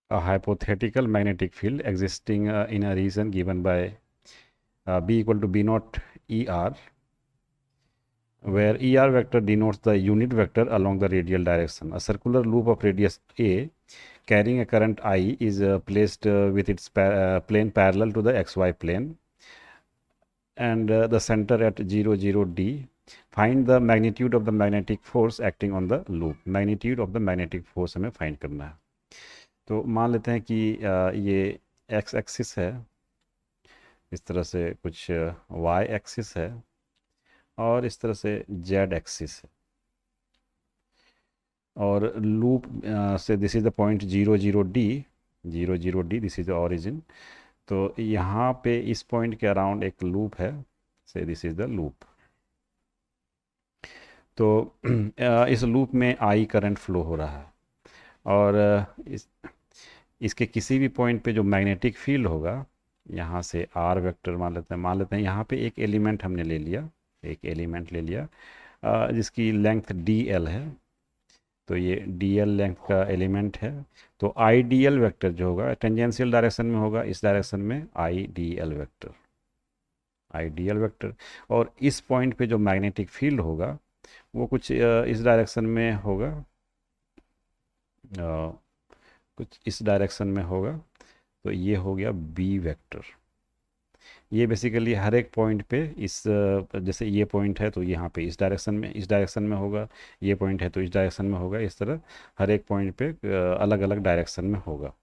A hypothetical magnetic field existing in a region given by B equal to B naught ER, where ER vector denotes the unit vector along the radial direction. A circular loop of radius A carrying a current I is placed with its plane parallel to the xy plane and the center at 0, D. Find the magnitude of the magnetic force acting on the loop. Magnitude of the magnetic force हमें find करना है. तो मान लेते हैं कि ये x axis है, इस तरह से कुछ y एक्सिस है और इस तरह से z एक्सिस है, और लूप से this is the point 0, D, 0, D, this is the origin. तो यहाँ पे इस पॉइंट के अराउंड एक लूप है, से दिस इज द लूप. तो इस लूप में आई करंट फ्लो हो रहा है और इसके किसी भी पॉइंट पे जो मैग्नेटिक फील्ड होगा, यहाँ से आर वेक्टर मान लेते हैं यहाँ पे एक एलिमेंट हमने ले लिया, एक एलिमेंट ले लिया जिसकी लेंथ डी एल है. तो ये डी एल लेंथ का एलिमेंट है. तो आई डी एल वैक्टर जो होगा टेंजेंशियल डायरेक्शन में होगा, इस डायरेक्शन में I D L vector, I D L vector. और इस पॉइंट पे जो मैग्नेटिक फील्ड होगा वो कुछ इस डायरेक्शन में होगा, कुछ इस डायरेक्शन में होगा. तो ये हो गया बी वेक्टर. ये बेसिकली हर एक पॉइंट पे इस जैसे ये पॉइंट है तो यहाँ पे इस डायरेक्शन में होगा, ये पॉइंट है तो इस डायरेक्शन में होगा, इस तरह हर एक पॉइंट पे अलग अलग डायरेक्शन में होगा.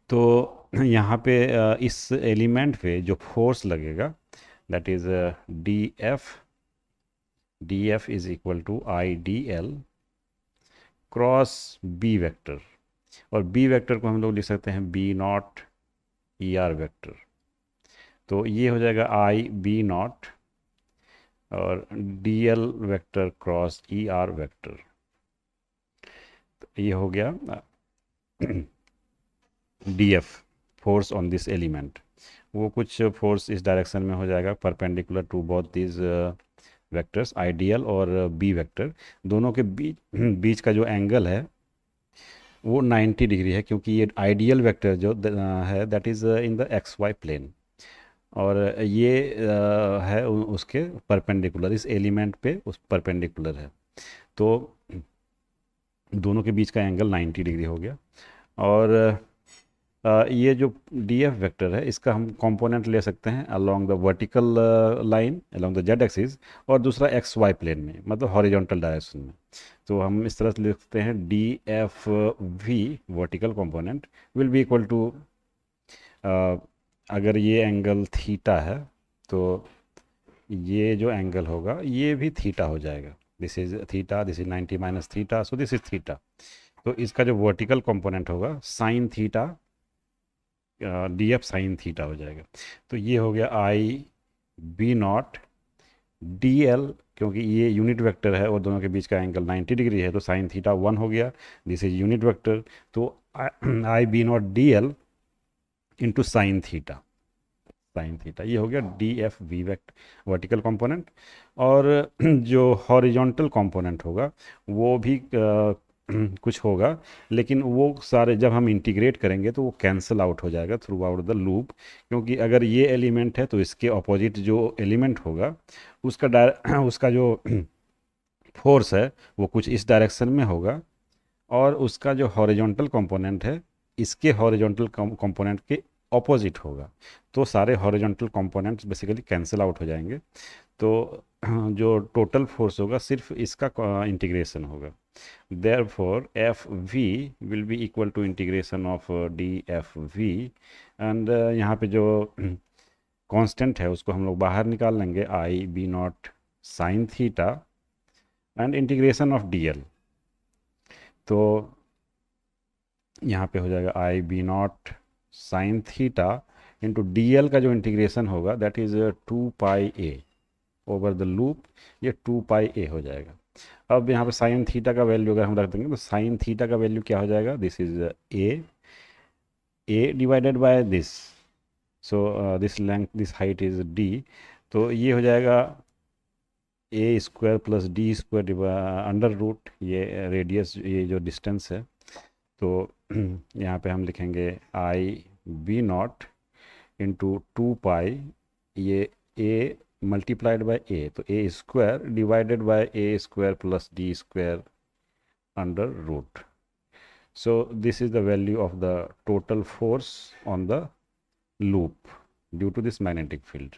तो यहाँ पे इस एलिमेंट पे जो फोर्स लगेगा that is d F is equal to I D L cross B vector. और बी वेक्टर को हम लोग लिख सकते हैं B naught e r vector. तो ये हो जाएगा आई बी नॉट और d l vector cross e r vector. तो ये हो गया D F force on this element. वो कुछ फोर्स इस डायरेक्शन में हो जाएगा perpendicular to both this vectors, ideal और बी वेक्टर. दोनों के बीच का जो एंगल है वो 90 डिग्री है, क्योंकि ये आइडियल वेक्टर जो है that is in the x y plane, और ये है उसके परपेंडिकुलर, इस एलिमेंट पे उस परपेंडिकुलर है. तो दोनों के बीच का एंगल 90 डिग्री हो गया. और ये जो डी एफ वेक्टर है इसका हम कंपोनेंट ले सकते हैं along the vertical line along the Z axis, और दूसरा एक्स वाई प्लेन में, मतलब हॉरिजॉन्टल डायरेक्शन में. तो हम इस तरह से लिख सकते हैं d F v vertical component will be equal to, अगर ये एंगल थीटा है तो ये जो एंगल होगा ये भी थीटा हो जाएगा. This is theta, this is 90 minus theta, so this is theta. तो इसका जो वर्टिकल कंपोनेंट होगा sine theta, D F sine theta हो जाएगा. तो ये हो गया आई बी नॉट डी एल, क्योंकि ये यूनिट वेक्टर है और दोनों के बीच का एंगल 90 डिग्री है तो साइन थीटा 1 हो गया. This is unit vector. तो I B naught D L into sine theta, sine theta, ये हो गया D F V vect vertical component. और जो हॉरिजॉन्टल कंपोनेंट होगा वो भी कुछ होगा, लेकिन वो सारे जब हम इंटीग्रेट करेंगे तो वो कैंसिल आउट हो जाएगा थ्रू आउट द लूप. क्योंकि अगर ये एलिमेंट है तो इसके ऑपोजिट जो एलिमेंट होगा उसका उसका जो फोर्स है वो कुछ इस डायरेक्शन में होगा, और उसका जो हॉरिजॉन्टल कंपोनेंट है इसके हॉरिजॉन्टल कंपोनेंट के ऑपोजिट होगा. तो सारे horizontal components basically cancel out हो जाएंगे. तो जो टोटल फोर्स होगा सिर्फ इसका इंटीग्रेशन होगा. Therefore, FV will be equal to integration of DFV, and यहाँ पे जो कांस्टेंट है उसको हम लोग बाहर निकाल लेंगे, I B naught sine theta and integration of DL. तो यहाँ पे हो जाएगा I B naught sine theta into DL का जो इंटीग्रेशन होगा that is 2 pi a over the loop, ये 2 पाई ए हो जाएगा. अब यहाँ पे साइन थीटा का वैल्यू अगर हम रख देंगे तो साइन थीटा का वैल्यू क्या हो जाएगा, this is a divided by this, so this length this height is D. तो ये हो जाएगा a square plus D square under root ये रेडियस, ये जो डिस्टेंस है, तो यहाँ पे हम लिखेंगे I B naught into 2 pi ये ए मल्टीप्लाइड बाय ए, तो a square divided by a square plus D square under root. So this is the value of the total force on the loop due to this magnetic field.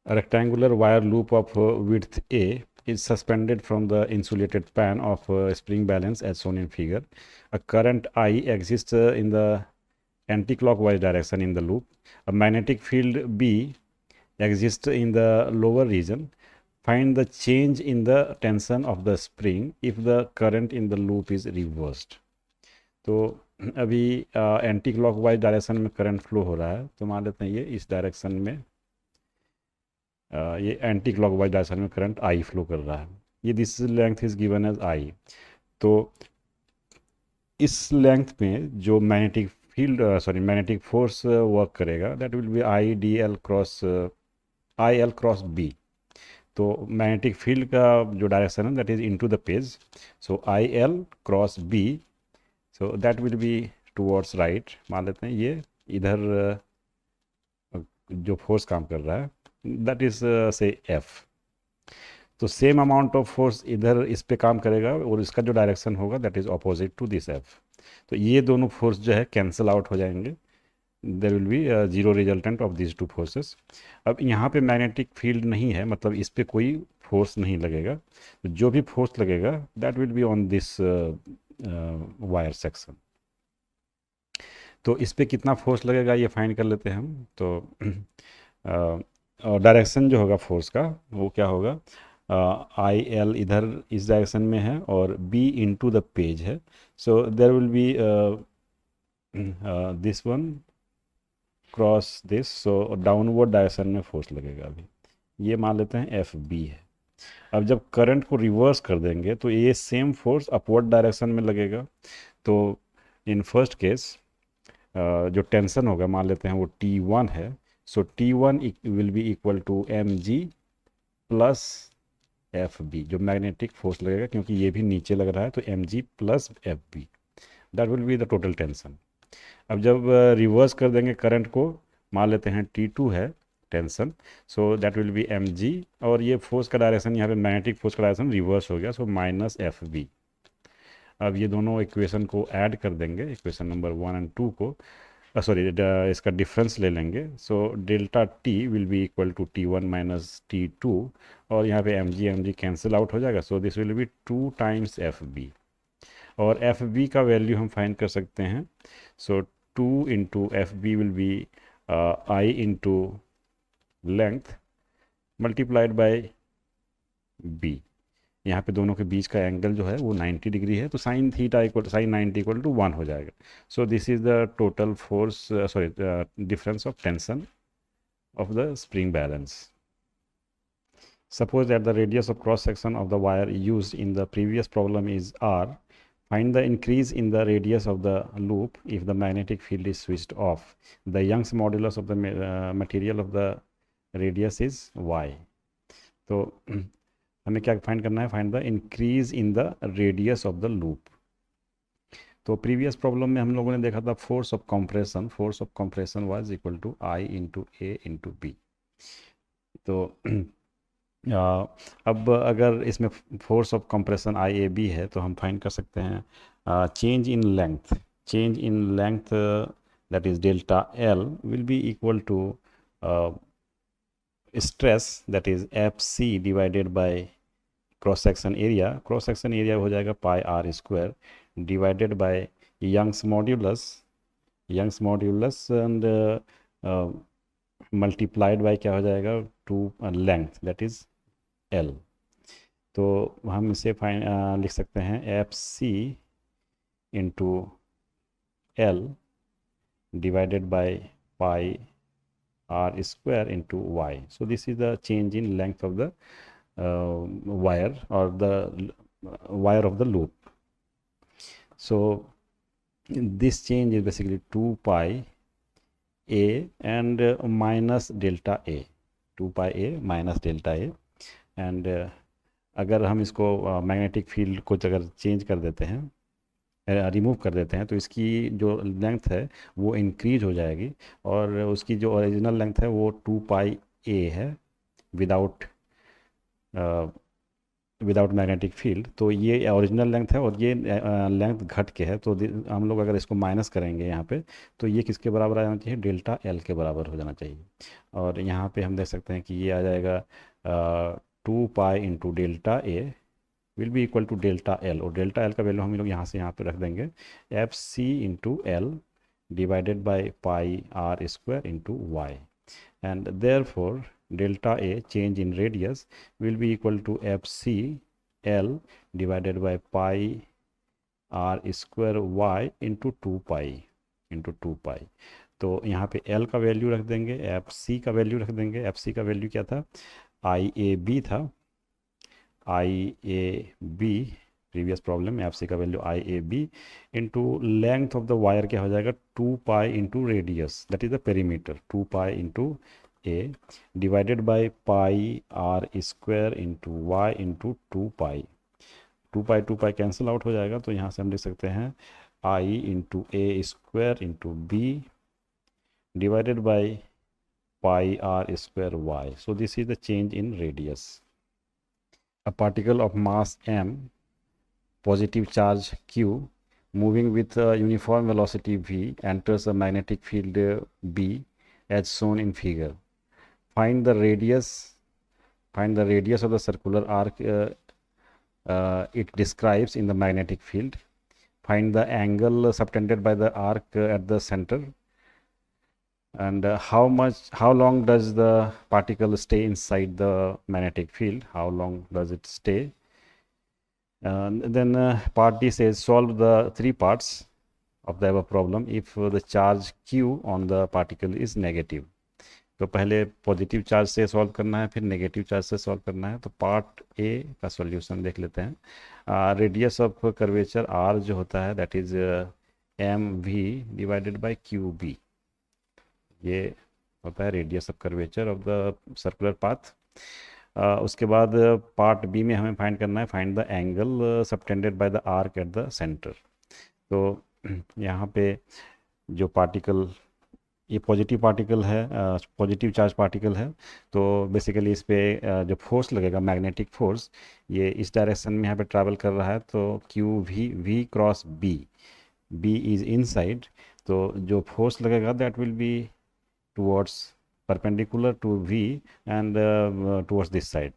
A rectangular wire loop of width A is suspended from the insulated span of spring balance as shown in figure. A current I exists in the anti-clockwise direction in the loop. A magnetic field B exists in the lower region. Find the change in the tension of the spring if the current in the loop is reversed. तो अभी anti clockwise direction में current flow हो रहा है, तो मान लेते हैं ये इस डायरेक्शन में ये एंटी क्लॉकवाइज डायरेक्शन में करंट आई फ्लो कर रहा है. ये this length is given as I. तो इस लेंथ में जो magnetic field magnetic force work करेगा that will be I D L cross I L cross B. तो मैग्नेटिक फील्ड का जो डायरेक्शन है that is into the page. So I L cross B, so that will be towards right. मान लेते हैं ये इधर जो फोर्स काम कर रहा है दैट इज से एफ. तो सेम अमाउंट ऑफ फोर्स इधर इस पे काम करेगा और इसका जो डायरेक्शन होगा that is opposite to this F. तो ये दोनों फोर्स जो है कैंसिल आउट हो जाएंगे. देर will B zero resultant of this two forces. अब यहाँ पे मैग्नेटिक फील्ड नहीं है, मतलब इस पे कोई फोर्स नहीं लगेगा. तो जो भी फोर्स लगेगा that will be on this wire section. तो इस पे कितना फोर्स लगेगा ये फाइंड कर लेते हैं हम. तो डायरेक्शन जो होगा फोर्स का वो क्या होगा, आई एल इधर इस डायरेक्शन में है और बी इनटू द पेज है. So there will be this one cross this. So downward direction में फोर्स लगेगा. अभी ये मान लेते हैं एफ बी है. अब जब करंट को रिवर्स कर देंगे तो ये सेम फोर्स अपवर्ड डायरेक्शन में लगेगा. तो इन फर्स्ट केस जो टेंशन होगा मान लेते हैं वो T1 है. So T1 will be equal to m g plus F B, जो मैग्नेटिक फोर्स लगेगा क्योंकि ये भी नीचे लग रहा है. तो m g plus F B that will be the total tension. अब जब रिवर्स कर देंगे करंट को, मान लेते हैं T2 है tension. So that will be m g, और ये फोर्स का डायरेक्शन यहाँ पे मैग्नेटिक फोर्स का डायरेक्शन रिवर्स हो गया. So minus F B. अब ये दोनों इक्वेशन को ऐड कर देंगे, इक्वेशन नंबर 1 और 2 को, इसका डिफरेंस ले लेंगे. So delta T will be equal to T1 minus T2, और यहाँ पे एम जी कैंसिल आउट हो जाएगा. So this will be 2 times F B, और एफ बी का वैल्यू हम फाइंड कर सकते हैं. So 2 into F B will be I into length multiplied by B. यहाँ पे दोनों के बीच का एंगल जो है वो 90 डिग्री है. तो sine theta equal sine 90 equal to 1 हो जाएगा. So this is the total force difference of tension of the spring balance. Suppose that the radius of cross section of the wire used in the previous problem is r. Find the increase in the radius of the loop if the magnetic field is switched off. The Young's modulus of the material of the radius is y. तो हमें क्या find करना है, find the increase in the radius of the loop. तो previous problem में हम लोगों ने देखा था force of compression was equal to I into A into B. तो अब अगर इसमें force of compression I A B है तो हम फाइंड कर सकते हैं change in length that is delta l will be equal to stress that is F c divided by cross section area हो जाएगा pi R square divided by Young's modulus and multiplied by क्या हो जाएगा, two length that is L. तो हम इसे लिख सकते हैं F C into L divided by pi R square into Y. So this is the change in length of the wire or the wire of the loop. So this change is basically 2 pi a and minus delta a, 2 pi a minus delta a, and अगर हम इसको magnetic field को अगर change कर देते हैं, remove कर देते हैं, तो इसकी जो लेंथ है वो इंक्रीज हो जाएगी, और उसकी जो ओरिजिनल लेंथ है वो 2πa है विदाउट विदाउट मैग्नेटिक फील्ड। तो ये ओरिजिनल लेंथ है और ये लेंथ घट के है, तो हम लोग अगर इसको माइनस करेंगे यहाँ पे, तो ये किसके बराबर आ जाना चाहिए, डेल्टा एल के बराबर हो जाना चाहिए। और यहाँ पे हम देख सकते हैं कि ये आ जाएगा 2π into delta A will be equal to delta L, और डेल्टा एल का वैल्यू हम लोग यहाँ से यहाँ पे रख देंगे F C into L divided by pi R square into Y, and therefore delta A change in radius will be equal to fc L divided by pi r square y into 2 pi। तो यहाँ पे L का value रख देंगे, fc का value रख देंगे। fc का वैल्यू क्या था, IAB था, IAB प्रीवियस प्रॉब्लम में fc का value IAB into length of the wire क्या हो जाएगा 2π into radius that is the perimeter, 2π into A divided by pi R square into Y into 2π cancel out हो जाएगा, तो यहाँ से हम लिख सकते हैं I into A square into B divided by pi R square Y. So this is the change in radius. A particle of mass m, positive charge q, moving with a uniform velocity v enters a magnetic field b as shown in figure. Find the radius of the circular arc it describes in the magnetic field. Find the angle subtended by the arc at the center, and how long does the particle stay inside the magnetic field, how long does it stay. Then part D says solve the three parts of the above problem if the charge q on the particle is negative। तो पहले positive charge से solve करना है, फिर negative charge से solve करना है। तो पार्ट ए का सॉल्यूशन देख लेते हैं। रेडियस ऑफ कर्वेचर आर जो होता है that is m we divided by Q B, ये होता है radius of curvature of the circular path. उसके बाद पार्ट बी में हमें फाइंड करना है find the angle subtended by the arc at the centre. तो यहाँ पे जो पार्टिकल, ये पॉजिटिव पार्टिकल है, पॉजिटिव चार्ज पार्टिकल है, तो बेसिकली इस पे जो फोर्स लगेगा मैग्नेटिक फोर्स, ये इस डायरेक्शन में यहाँ पे ट्रैवल कर रहा है, तो q v cross B, B is inside, तो जो फोर्स लगेगा that will be towards perpendicular to v and towards this side.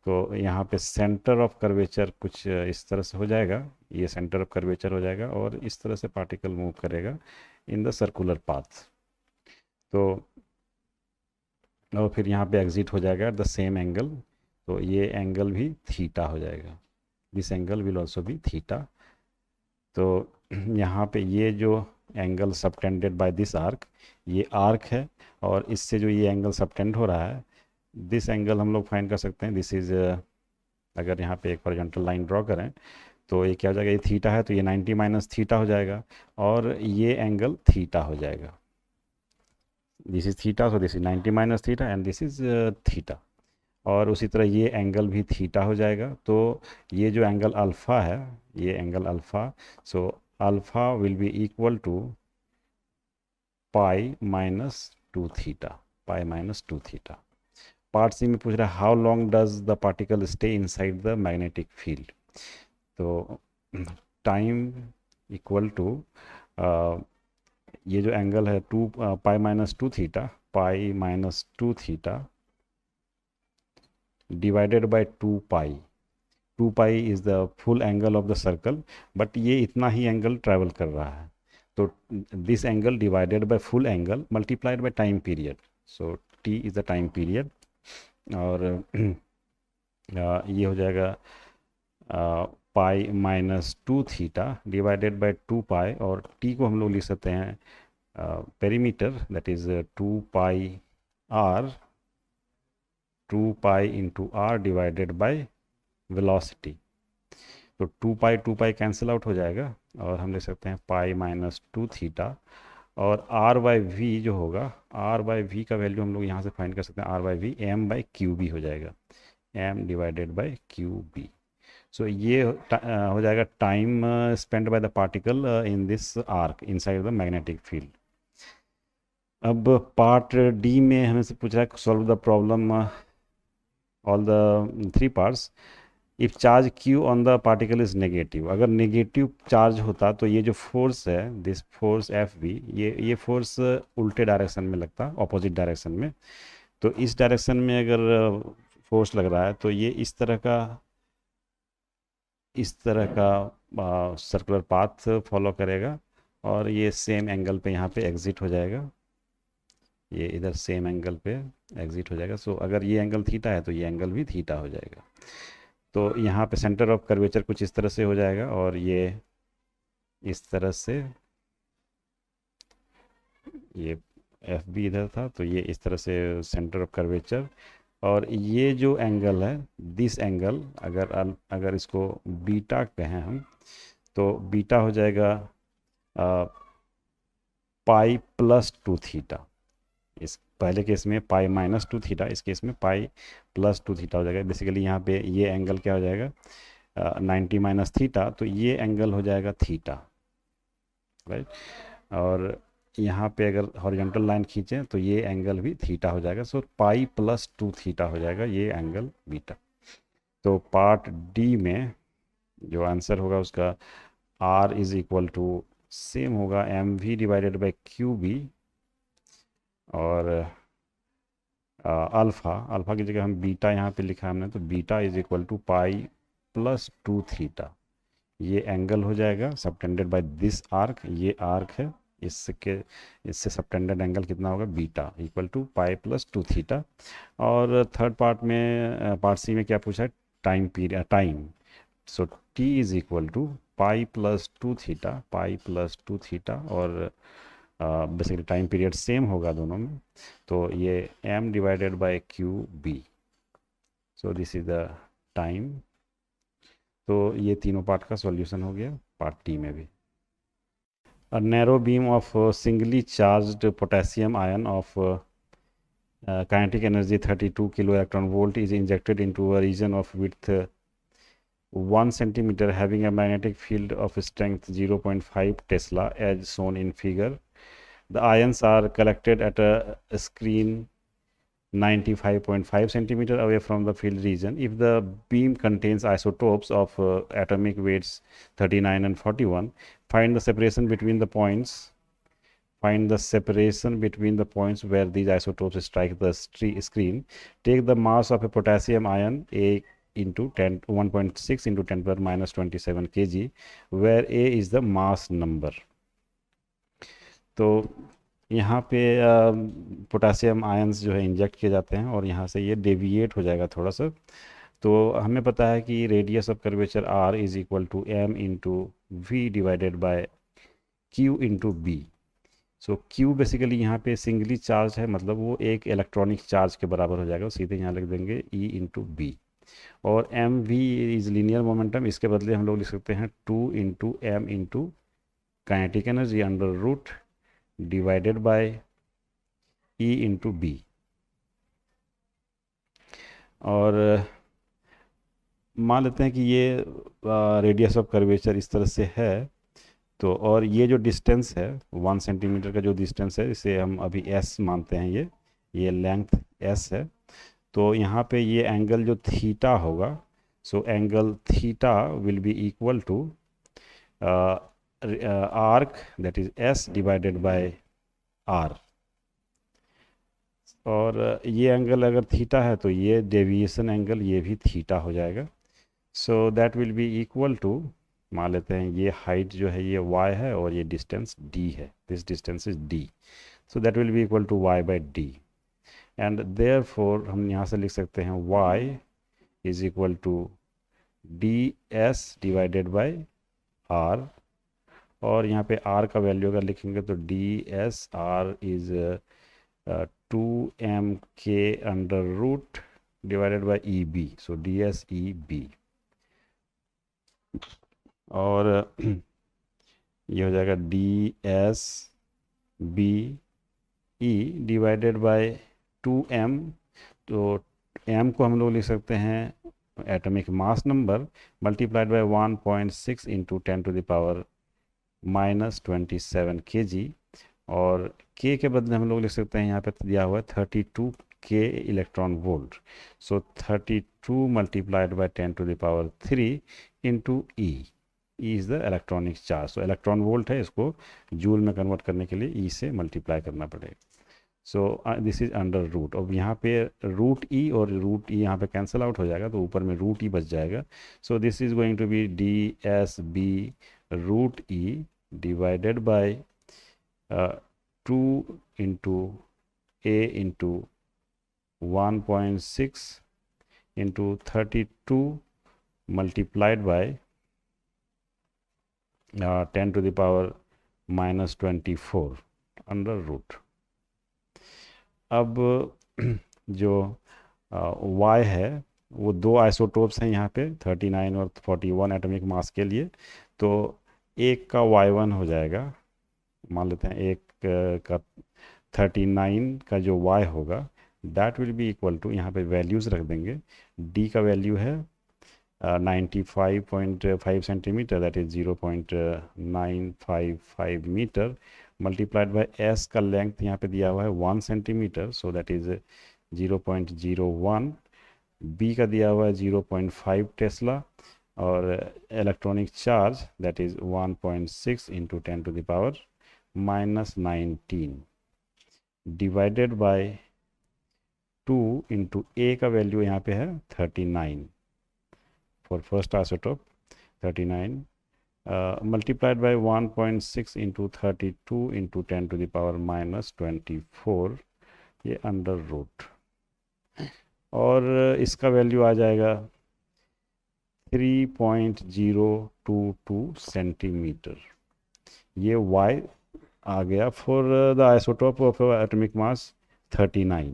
तो यहाँ पे सेंटर ऑफ कर्वेचर कुछ इस तरह से हो जाएगा, ये सेंटर ऑफ कर्वेचर हो जाएगा, और इस तरह से पार्टिकल मूव करेगा इन द सर्कुलर पाथ। तो और फिर यहाँ पे एग्जिट हो जाएगा एट द सेम एंगल, तो ये एंगल भी थीटा हो जाएगा, this angle will also be theta. तो यहाँ पे ये जो angle subtended by this arc, ये आर्क है, और इससे जो ये एंगल सबटेंड हो रहा है, दिस एंगल हम लोग फाइंड कर सकते हैं, दिस इज अगर यहाँ पे एक हॉरिजॉन्टल लाइन ड्रॉ करें तो ये क्या हो जाएगा, ये थीटा है, तो ये 90 माइनस थीटा हो जाएगा, और ये एंगल थीटा हो जाएगा, this is theta, so this is 90 minus theta and this is theta. और उसी तरह ये एंगल भी थीटा हो जाएगा, तो ये जो एंगल अल्फ़ा है, ये angle alpha, so alpha will be equal to pi minus 2 theta, pi minus 2 theta. Part C में पूछ रहा है how long does the particle stay inside the magnetic field. तो टाइम इक्वल टू ये जो angle है 2 pi minus 2 theta, pi minus 2 theta divided by 2 pi is the full angle of the circle, but ये इतना ही angle travel कर रहा है, तो this angle divided by full angle multiplied by time period, so T is the time period, और ये हो जाएगा pi minus 2 theta divided by 2 pi, और टी को हम लोग लिख सकते हैं perimeter that is 2 pi into r divided by velocity. तो 2 पाई कैंसिल आउट हो जाएगा, और हम लिख सकते हैं पाई माइनस 2 थीटा, और आर बाई वी जो होगा, आर बाई वी का वैल्यू हम लोग यहाँ से फाइंड कर सकते हैं, R by V M by Q B हो जाएगा, M divided by Q B. So ये हो जाएगा time spend by the particle in this arc inside the magnetic field. अब पार्ट डी में हमें से पूछ रहा है solve the problem all the three parts. If charge q on the particle is negative, अगर नेगेटिव चार्ज होता तो ये जो फोर्स है दिस फोर्स एफ बी, ये फोर्स उल्टे डायरेक्शन में लगता, ऑपोजिट डायरेक्शन में। तो इस डायरेक्शन में अगर फोर्स लग रहा है तो ये इस तरह का सर्कुलर पाथ फॉलो करेगा और ये सेम एंगल पे यहाँ पे एग्जिट हो जाएगा, ये इधर सेम एंगल पे एग्जिट हो जाएगा। सो अगर ये एंगल थीटा है तो ये एंगल भी थीटा हो जाएगा। तो यहाँ पे सेंटर ऑफ कर्वेचर कुछ इस तरह से हो जाएगा और ये इस तरह से, ये एफ बी इधर था तो ये इस तरह से सेंटर ऑफ कर्वेचर। और ये जो एंगल है दिस एंगल, अगर इसको बीटा कहें हम तो बीटा हो जाएगा पाई प्लस टू थीटा। इस पहले केस में पाई माइनस टू थीटा, इस केस में पाई प्लस टू थीटा हो जाएगा। बेसिकली यहाँ पे ये एंगल क्या हो जाएगा 90 माइनस थीटा, तो ये एंगल हो जाएगा थीटा, राइट। और यहाँ पे अगर हॉरिजॉन्टल लाइन खींचें तो ये एंगल भी थीटा हो जाएगा। So pi plus two theta हो जाएगा ये एंगल बीटा। तो पार्ट डी में जो आंसर होगा उसका R is equal to same होगा M we divided by Q B, और अल्फ़ा की जगह हम बीटा यहाँ पे लिखा है हमने, तो beta is equal to pi plus two theta. ये एंगल हो जाएगा सबटेंडेड बाय दिस आर्क, ये आर्क है, इससे सबटेंडेड एंगल कितना होगा beta equal to pi plus two theta. और थर्ड पार्ट में पार्ट सी में क्या पूछा है time period, time. So T is equal to pi plus two theta, और बेसिकली टाइम पीरियड सेम होगा दोनों में, तो ये m divided by Q B. So this is the time. तो ये तीनों पार्ट का सॉल्यूशन हो गया पार्ट टी में भी। A narrow beam of singly charged potassium ion of kinetic energy 32 kilo electron volt is injected into a region of width 1 centimeter having a magnetic field of strength 0.5 Tesla as shown in figure. The ions are collected at a screen 95.5 centimeter away from the field region. If the beam contains isotopes of atomic weights 39 and 41, find the separation between the points. Find the separation between the points where these isotopes strike the screen. Take the mass of a potassium ion A into 1.6 into 10 power minus 27 kg, where A is the mass number. तो यहाँ पे potassium ions जो है inject किए जाते हैं और यहाँ से ये डेविएट हो जाएगा थोड़ा सा। तो हमें पता है कि radius of curvature r is equal to m into we divided by q into B. So q basically यहाँ पे सिंगली चार्ज है, मतलब वो एक इलेक्ट्रॉनिक चार्ज के बराबर हो जाएगा, सीधे यहाँ लिख देंगे ई इंटू बी। और M V is linear momentum, इसके बदले हम लोग लिख सकते हैं 2 into M into kinetic energy under root divided by E into B. और मान लेते हैं कि ये रेडियस ऑफ कर्वेचर इस तरह से है, तो और ये जो डिस्टेंस है 1 सेंटीमीटर का जो डिस्टेंस है इसे हम अभी s मानते हैं, ये लेंथ s है। तो यहाँ पे ये एंगल जो थीटा होगा, so angle theta will be equal to arc that is s divided by r। और ये एंगल अगर थीटा है तो ये डेविएशन एंगल ये भी थीटा हो जाएगा। So that will be equal to, मान लेते हैं ये हाइट जो है ये y है और ये डिस्टेंस d है, this distance is d। So that will be equal to y by d, and therefore हम यहाँ से लिख सकते हैं y is equal to ds divided by r। और यहाँ पे r का वैल्यू अगर लिखेंगे तो ds r is 2mk under root divided by eb, so ds eb। और ये हो जाएगा ds b e divided by 2m, तो m को हम लोग लिख सकते हैं atomic mass number multiplied by 1.6 into 10⁻⁻27 kg, और k के बदले हम लोग लिख सकते हैं, यहाँ पे दिया हुआ है 32k electron volt. So 32 multiplied bye 10⁻³ into E is the electronic charge. So electron volt है, इसको जूल में कन्वर्ट करने के लिए ई से मल्टीप्लाई करना पड़ेगा। So this is under root. अब यहाँ पे रूट ई और रूट ई यहाँ पे कैंसिल आउट हो जाएगा, तो ऊपर में रूट ई बच जाएगा। So this is going to be D S B root E divided by 2 into A into 1.6 into 32 multiplied by 10⁻⁻24 under root. अब जो y है वो दो आइसोटोप्स हैं यहाँ पे 39 और 41 एटॉमिक मास के लिए, तो एक का y1 हो जाएगा, मान लेते हैं एक का 39 का जो y होगा that will be equal to, यहाँ पे वैल्यूज़ रख देंगे। d का वैल्यू है 95.5 centimetre, that is 0.955 metre, multiplied by s का लेंथ यहाँ पे दिया हुआ है 1 centimetre, so that is 0.01, b का दिया हुआ है 0.5 टेस्ला, और electronic charge that is 1.6 into 10⁻⁻19 divided by 2 into a का वैल्यू यहाँ पे है 39 for first isotope 39, multiplied by 1.6 into 32 into 10⁻⁻24, ये अंडर रूट, और इसका वैल्यू आ जाएगा 3.022 सेंटीमीटर। ये y आ गया for the isotope of atomic mass 39।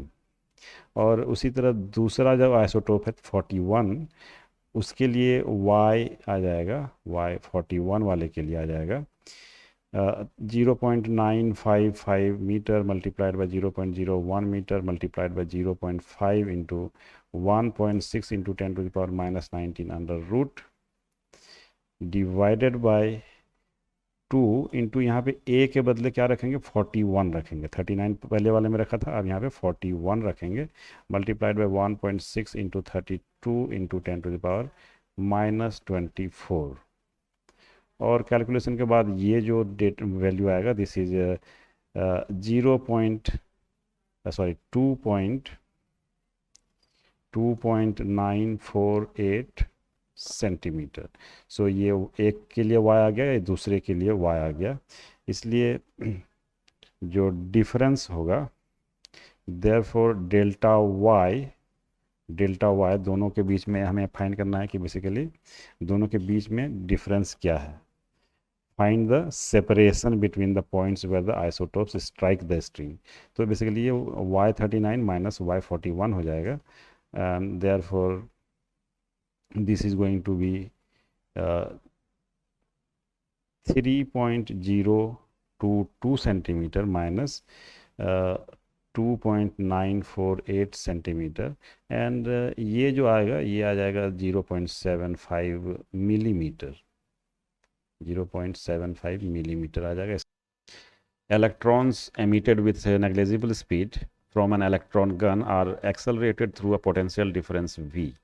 और उसी तरह दूसरा जब आइसोटोप है 41, उसके लिए y आ जाएगा, y 41 वाले के लिए आ जाएगा 0.955 metre multiplied by 0.01 metre multiplied by 0.5 into 1.6 into 10⁻⁻19 under root divided by 2 into, यहाँ पे a के बदले क्या रखेंगे 41 रखेंगे, 39 पहले वाले में रखा था, अब यहाँ पे 41 रखेंगे, मल्टीप्लाइड बाय 1.6 इंटू 32 इंटू 10⁻⁻24, और कैलकुलेशन के बाद ये जो डेट वैल्यू आएगा दिस इज 2.948 सेंटीमीटर। सो ये एक के लिए y आ गया, ये दूसरे के लिए y आ गया, इसलिए जो डिफरेंस होगा देयरफॉर डेल्टा y दोनों के बीच में हमें फाइंड करना है कि बेसिकली दोनों के बीच में डिफरेंस क्या है। Find the separation between the points where the isotopes strike the stream. तो बेसिकली ये y39 माइनस y41 हो जाएगा, and therefore this is going to be 3.022 centimetre minus 2.948 centimetre, and ये जो आएगा ये आ जाएगा 0.75 मिलीमीटर, 0.75 मिलीमीटर आ जाएगा। Electrons emitted with a negligible speed from an electron gun are accelerated through a potential difference v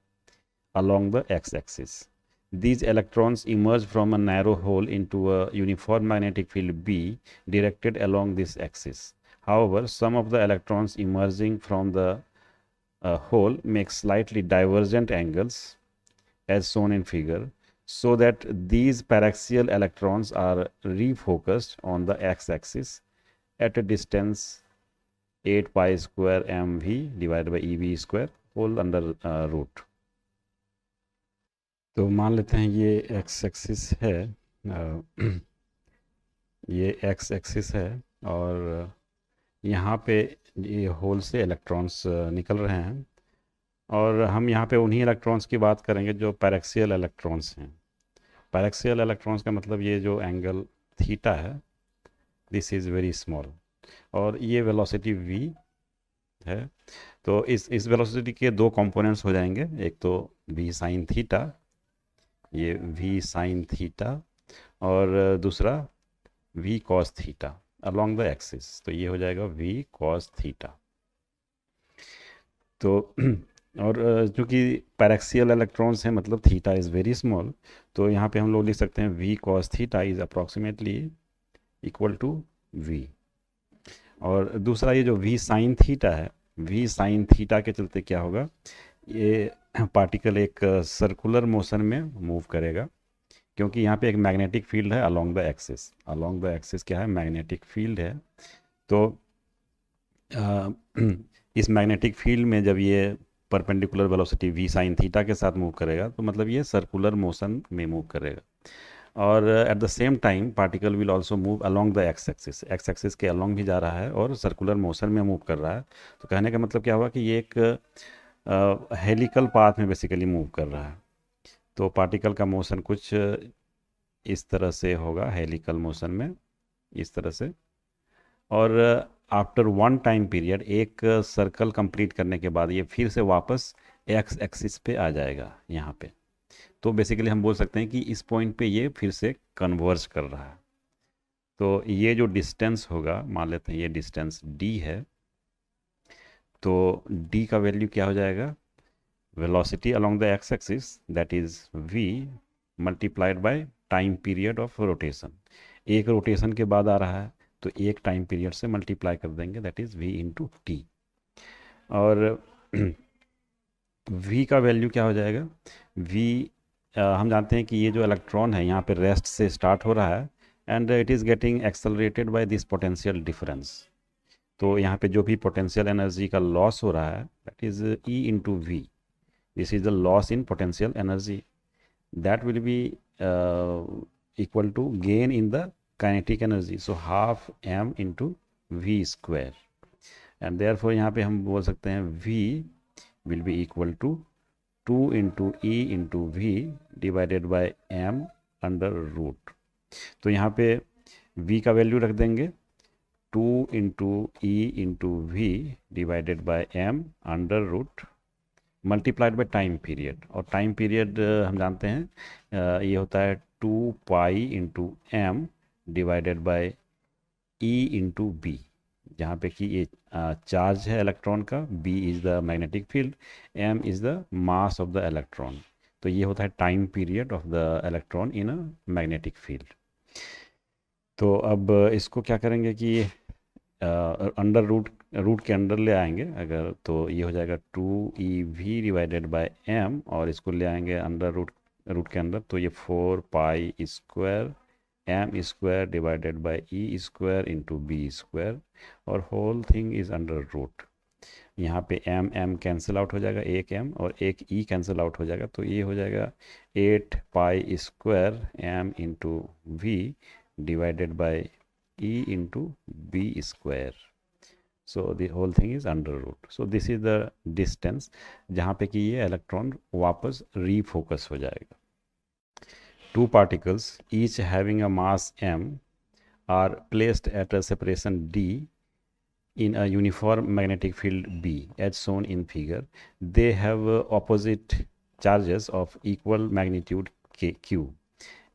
along the x-axis. These electrons emerge from a narrow hole into a uniform magnetic field B directed along this axis. However, some of the electrons emerging from the hole make slightly divergent angles as shown in figure, so that these paraxial electrons are refocused on the x-axis at a distance 8 pi square mv divided by ev square whole under root. तो मान लेते हैं ये x axis है, ये x axis है, और यहाँ पे ये होल से इलेक्ट्रॉन्स निकल रहे हैं, और हम यहाँ पे उन्हीं इलेक्ट्रॉन्स की बात करेंगे जो पैरेक्सियल इलेक्ट्रॉन्स हैं। पैरेक्सियल इलेक्ट्रॉन्स का मतलब ये जो एंगल थीटा है दिस इज़ वेरी स्मॉल, और ये वेलोसिटी v है, तो इस वेलोसिटी के दो कंपोनेंट्स हो जाएंगे, एक तो v साइन थीटा, ये v साइन थीटा, और दूसरा v cos theta along the axis, तो ये हो जाएगा v कॉस थीटा। तो और चूंकि पैरेक्सियल इलेक्ट्रॉन्स हैं, मतलब थीटा इज़ वेरी स्मॉल, तो यहाँ पे हम लोग लिख सकते हैं v cos theta is approximately equal to v। और दूसरा ये जो v साइन थीटा है, v साइन थीटा के चलते क्या होगा, ये पार्टिकल एक सर्कुलर मोशन में मूव करेगा, क्योंकि यहाँ पे एक मैग्नेटिक फील्ड है along the axis. Along the axis क्या है, मैग्नेटिक फील्ड है। तो अ, इस मैग्नेटिक फील्ड में जब ये perpendicular velocity v sine theta के साथ मूव करेगा, तो मतलब ये सर्कुलर मोशन में मूव करेगा। और at the same time particle will also move along the x axis के अलोंग भी जा रहा है और सर्कुलर मोशन में मूव कर रहा है। तो कहने का मतलब क्या हुआ कि ये एक हेलिकल पाथ में बेसिकली मूव कर रहा है। तो पार्टिकल का मोशन कुछ इस तरह से होगा, हेलिकल मोशन में इस तरह से। और आफ्टर वन टाइम पीरियड, एक सर्कल कंप्लीट करने के बाद ये फिर से वापस एक्स एक्सिस पे आ जाएगा यहाँ पे। तो बेसिकली हम बोल सकते हैं कि इस पॉइंट पे ये फिर से कन्वर्ज कर रहा है। तो ये जो डिस्टेंस होगा, मान लेते हैं ये डिस्टेंस d है, तो d का वैल्यू क्या हो जाएगा, velocity along the x axis that is v multiplied by time period of rotation. एक रोटेशन के बाद आ रहा है, तो एक टाइम पीरियड से मल्टीप्लाई कर देंगे, that is v into T. और v का वैल्यू क्या हो जाएगा, v हम जानते हैं कि ये जो इलेक्ट्रॉन है यहाँ पे रेस्ट से स्टार्ट हो रहा है, and it is getting accelerated by this potential difference. तो यहाँ पे जो भी पोटेंशियल एनर्जी का लॉस हो रहा है, that is E into V. This is the loss in potential energy, that will be equal to gain in the kinetic energy, so half m into V square. And therefore यहाँ पे हम बोल सकते हैं v will be equal to 2 into E into we divided by m under root. तो यहाँ पे v का वैल्यू रख देंगे 2 into E into we divided by m under root multiplied by time period. और टाइम पीरियड हम जानते हैं ये होता है 2 pi into M divided by E into B, जहाँ पे कि ये चार्ज है इलेक्ट्रॉन का, b is the magnetic field, m is the mass of the electron. तो ये होता है time period of the electron in a magnetic field. तो अब इसको क्या करेंगे कि अंडर रूट के अंदर ले आएंगे अगर, तो ये हो जाएगा 2ev डिवाइडेड बाय m, और इसको ले आएंगे अंडर रूट के अंदर, तो ये 4 pi square m square divided by e square into B square, और whole thing is under root. यहाँ पे m कैंसिल आउट हो जाएगा, एक m और एक e कैंसिल आउट हो जाएगा, तो ये हो जाएगा 8 pi square m into we divided by e into b square, so the whole thing is under root। so this is the distance जहाँ पे कि ये इलेक्ट्रॉन वापस refocus हो जाएगा। Two particles each having a mass m are placed at a separation d in a uniform magnetic field b as shown in figure. They have opposite charges of equal magnitude q.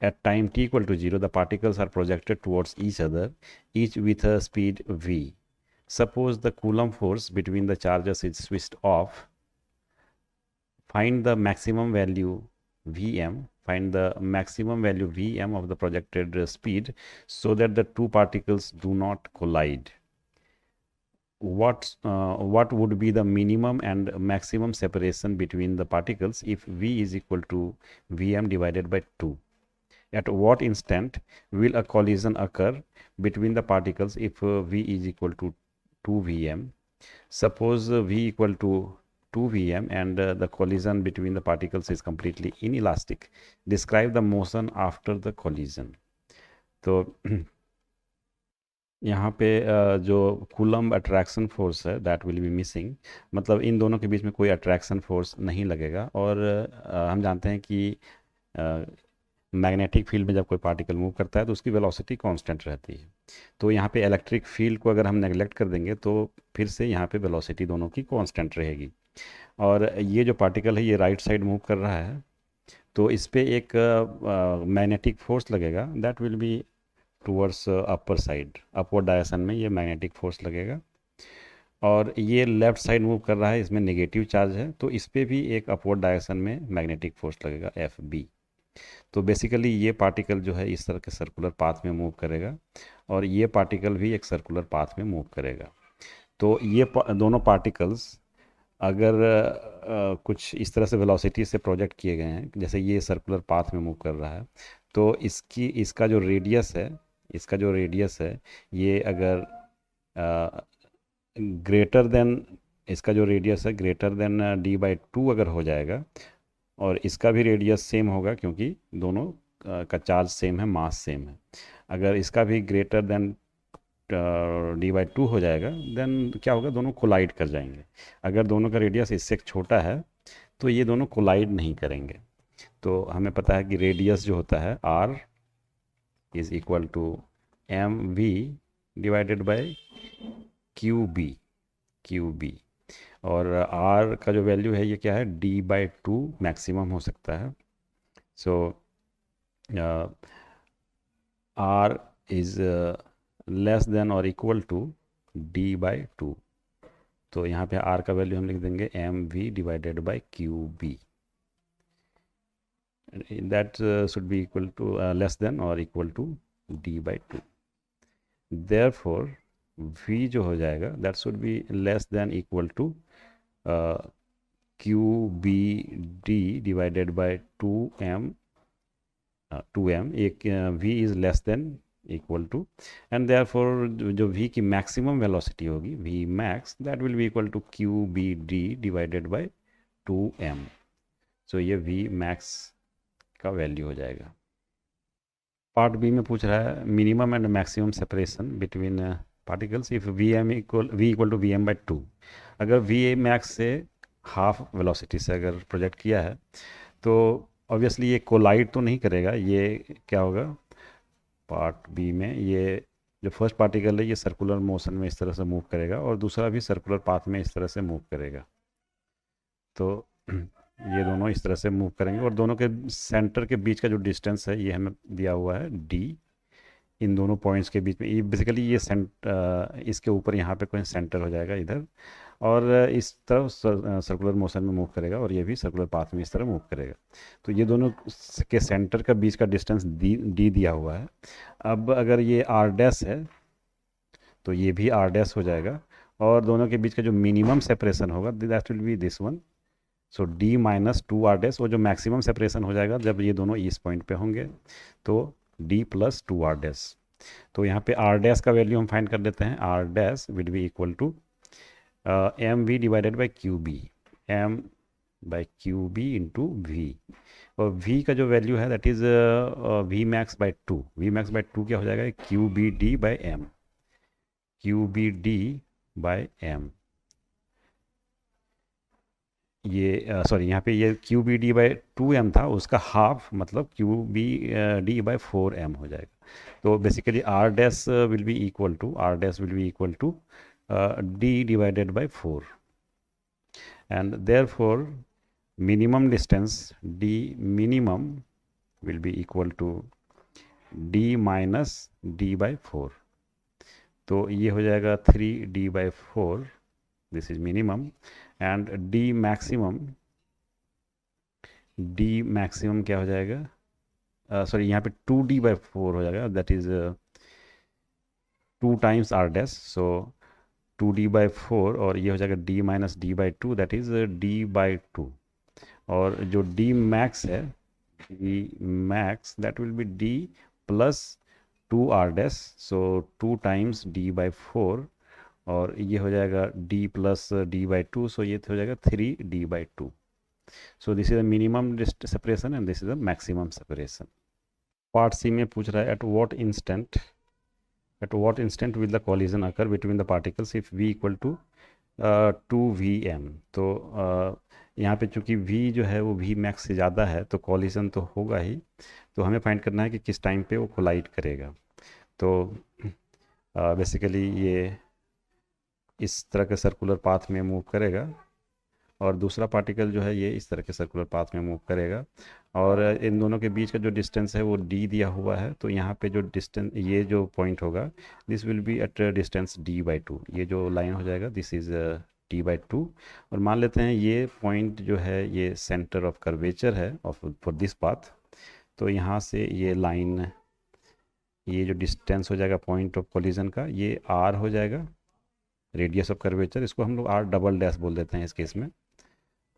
At time t equal to 0, the particles are projected towards each other, each with a speed v. Suppose the Coulomb force between the charges is switched off. Find the maximum value Vm. Find the maximum value Vm of the projected speed so that the two particles do not collide. What would be the minimum and maximum separation between the particles if v is equal to Vm divided by 2? At what instant will a collision occur between the particles if v is equal to 2 vm? Suppose v equal to 2 vm and the collision between the particles is completely inelastic. Describe the motion after the collision. तो यहाँ पे जो coulomb attraction force है that will B missing, मतलब इन दोनों के बीच में कोई अट्रैक्शन फोर्स नहीं लगेगा। और हम जानते हैं कि मैग्नेटिक फील्ड में जब कोई पार्टिकल मूव करता है तो उसकी वेलोसिटी कांस्टेंट रहती है। तो यहाँ पे इलेक्ट्रिक फील्ड को अगर हम नेगलेक्ट कर देंगे तो फिर से यहाँ पे वेलोसिटी दोनों की कांस्टेंट रहेगी। और ये जो पार्टिकल है ये राइट साइड मूव कर रहा है, तो इस पे एक मैग्नेटिक फोर्स लगेगा, that will be towards upper side, upward direction में ये मैग्नेटिक फोर्स लगेगा। और ये लेफ़्ट साइड मूव कर रहा है, इसमें नेगेटिव चार्ज है, तो इस पे भी एक अपवर्ड डायरेक्शन में मैग्नेटिक फोर्स लगेगा एफ बी। तो बेसिकली ये पार्टिकल जो है इस तरह के सर्कुलर पाथ में मूव करेगा और ये पार्टिकल भी एक सर्कुलर पाथ में मूव करेगा। तो ये दोनों पार्टिकल्स अगर कुछ इस तरह से वेलोसिटी से प्रोजेक्ट किए गए हैं, जैसे ये सर्कुलर पाथ में मूव कर रहा है, तो इसका जो रेडियस है ये अगर ग्रेटर देन, इसका जो रेडियस है ग्रेटर देन d/2 अगर हो जाएगा, और इसका भी रेडियस सेम होगा क्योंकि दोनों का चार्ज सेम है, मास सेम है। अगर इसका भी ग्रेटर देन d/2 हो जाएगा, देन क्या होगा, दोनों कोलाइड कर जाएंगे। अगर दोनों का रेडियस इससे छोटा है तो ये दोनों कोलाइड नहीं करेंगे। तो हमें पता है कि रेडियस जो होता है r is equal to mv divided by Q B. और r का जो वैल्यू है ये क्या है, d/2 मैक्सिमम हो सकता है। सो r इज लेस देन और इक्वल टू d/2। तो यहाँ पे r का वैल्यू हम लिख देंगे mv divided by Q B, that should be equal to less than और equal to d/2। Therefore v जो हो जाएगा that should be less than equal to QBD divided by 2m, एक v is less than equal to, and therefore जो v की maximum velocity होगी v max, that will be equal to QBD divided by 2m। So ये v max का value हो जाएगा। Part B में पूछ रहा है minimum and maximum separation between particles if v equal to vm/2। अगर v मैक्स से हाफ वेलोसिटी से अगर प्रोजेक्ट किया है तो ऑब्वियसली ये कोलाइड तो नहीं करेगा। ये क्या होगा, पार्ट बी में ये जो फर्स्ट पार्टिकल है ये सर्कुलर मोशन में इस तरह से मूव करेगा और दूसरा भी सर्कुलर पाथ में इस तरह से मूव करेगा। तो ये दोनों इस तरह से मूव करेंगे और दोनों के सेंटर के बीच का जो डिस्टेंस है ये हमें दिया हुआ है d। इन दोनों पॉइंट्स के बीच में ये बेसिकली ये इसके ऊपर यहाँ पे कोई सेंटर हो जाएगा इधर, और इस तरफ सर्कुलर मोशन में मूव करेगा और ये भी सर्कुलर पाथ में इस तरह मूव करेगा। तो ये दोनों के सेंटर का बीच का डिस्टेंस d दिया हुआ है। अब अगर ये r डैश है तो ये भी r डैश हो जाएगा, और दोनों के बीच का जो मिनिमम सेपरेशन होगा that will be this one. So d minus 2r dash, वो जो मैक्सिमम सेपरेशन हो जाएगा जब ये दोनों इस पॉइंट पे होंगे, तो d प्लस 2r डैश। तो यहाँ पे r डैश का वैल्यू हम फाइंड कर देते हैं, r dash will be equal to mv divided by Q B into V. और v का जो वैल्यू है that is v max by 2। v max by 2 क्या हो जाएगा, QBD by m, QBD by m। ये सॉरी यहाँ पे ये QBD बाई 2m था, उसका हाफ मतलब QBD बाई 4m हो जाएगा। तो basically r dash will be equal to d divided by 4, and therefore minimum distance d minimum will be equal to d minus d by 4। तो ये हो जाएगा 3d/4, this is minimum, and d maximum क्या हो जाएगा, sorry यहाँ पे 2d/4 हो जाएगा, that is 2 times r dash, so 2d/4, और ये हो जाएगा d minus d/2, that is d/2। और जो d मैक्स है, d max that will B d plus 2r dash, so 2 times d/4, और ये हो जाएगा d प्लस d/2, सो ये हो जाएगा 3d/2। So this is the minimum separation and this is the maximum separation. Part C में पूछ रहा है at what instant will the collision occur between the particles if v equal to 2vm। तो यहाँ पे चूंकि v जो है वो v मैक्स से ज़्यादा है तो कॉलिजन तो होगा ही। तो हमें फाइंड करना है कि किस टाइम पे वो कोलाइड करेगा। तो बेसिकली ये इस तरह के सर्कुलर पाथ में मूव करेगा और दूसरा पार्टिकल जो है ये इस तरह के सर्कुलर पाथ में मूव करेगा। और इन दोनों के बीच का जो डिस्टेंस है वो d दिया हुआ है। तो यहाँ पे जो डिस्टेंस, ये जो पॉइंट होगा, this will B at distance d/2। ये जो लाइन हो जाएगा दिस इज़ d/2। और मान लेते हैं ये पॉइंट जो है ये सेंटर ऑफ कर्वेचर है ऑफ फॉर दिस पाथ। तो यहाँ से ये लाइन, ये जो डिस्टेंस हो जाएगा पॉइंट ऑफ कोलिजन का, ये r हो जाएगा, रेडियस ऑफ कर्वेचर। इसको हम लोग r डबल डैश बोल देते हैं इस केस में।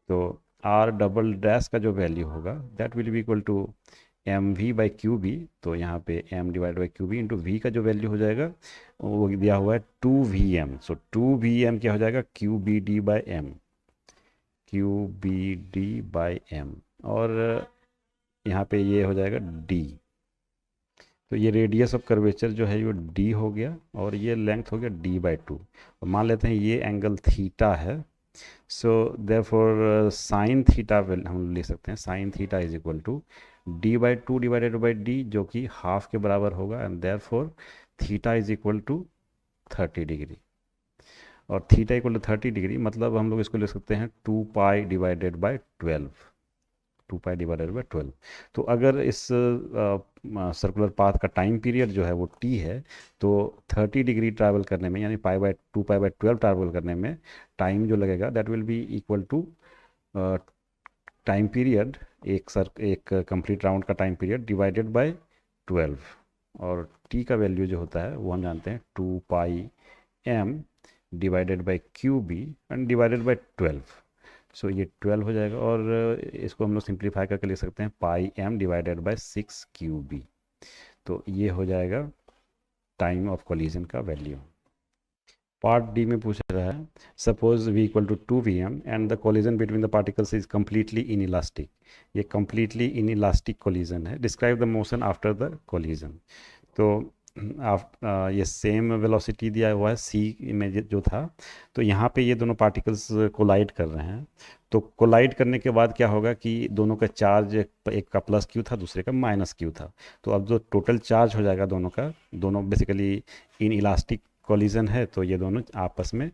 तो r डबल डैश का जो वैल्यू होगा that will be equal to mv/qb। तो यहाँ पे m divide by Q B into V का जो वैल्यू हो जाएगा वो दिया हुआ है 2vm। सो 2vm क्या हो जाएगा, qbd/m, qbd/m। और यहाँ पे ये हो जाएगा d। तो ये रेडियस ऑफ कर्वेचर जो है ये d हो गया और ये लेंथ हो गया d/2। और मान लेते हैं ये एंगल थीटा है। सो देयरफॉर साइन थीटा हम ले सकते हैं, sine theta is equal to d/2 divided by d, जो कि हाफ के बराबर होगा। And therefore theta is equal to 30 degree. और थीटा इक्वल टू 30 डिग्री मतलब हम लोग इसको ले सकते हैं 2 pi divided by 12, 2 pi divided by 12। तो अगर इस सर्कुलर पाथ का टाइम पीरियड जो है वो t है, तो 30 डिग्री ट्रैवल करने में, यानी 2 पाई/12 ट्रैवल करने में टाइम जो लगेगा that will be equal to time period, एक कंप्लीट राउंड का टाइम पीरियड डिवाइडेड बाय 12। और t का वैल्यू जो होता है वो हम जानते हैं 2πm divided by Q B and divided by 12। So ये 12 हो जाएगा। और इसको हम लोग सिंप्लीफाई करके लिख सकते हैं πm डिवाइडेड बाय 6qb। तो ये हो जाएगा टाइम ऑफ कोलिजन का वैल्यू। पार्ट डी में पूछ रहा है, suppose v equal to 2vm and the collision between the particles is completely inelastic. ये कम्प्लीटली इनइलास्टिक कोलिजन है। Describe the motion after the collision. तो ये सेम वेलोसिटी दिया हुआ है c में जो था। तो यहाँ पे ये दोनों पार्टिकल्स कोलाइड कर रहे हैं। तो कोलाइड करने के बाद क्या होगा कि दोनों का चार्ज, एक का प्लस क्यू था दूसरे का माइनस क्यू था। तो अब जो टोटल चार्ज हो जाएगा दोनों का, दोनों बेसिकली इन इलास्टिक कोलिजन है, तो ये दोनों आपस में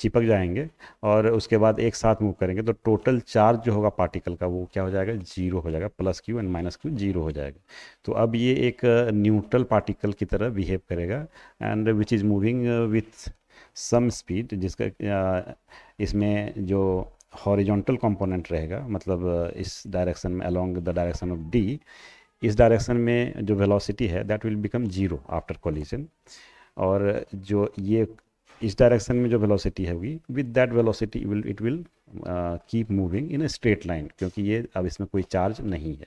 चिपक जाएंगे और उसके बाद एक साथ मूव करेंगे। तो टोटल चार्ज जो होगा पार्टिकल का वो क्या हो जाएगा, जीरो हो जाएगा। Plus Q and minus Q zero हो जाएगा। तो अब ये एक न्यूट्रल पार्टिकल की तरह बिहेव करेगा and which is moving with some speed, जिसका इसमें जो हॉरिजॉन्टल कंपोनेंट रहेगा, मतलब इस डायरेक्शन में along the direction of D, इस डायरेक्शन में जो वेलोसिटी है that will become zero after collision. और जो ये इस डायरेक्शन में जो वेलोसिटी है with that velocity it will keep moving in a straight line, क्योंकि ये अब इसमें कोई चार्ज नहीं है।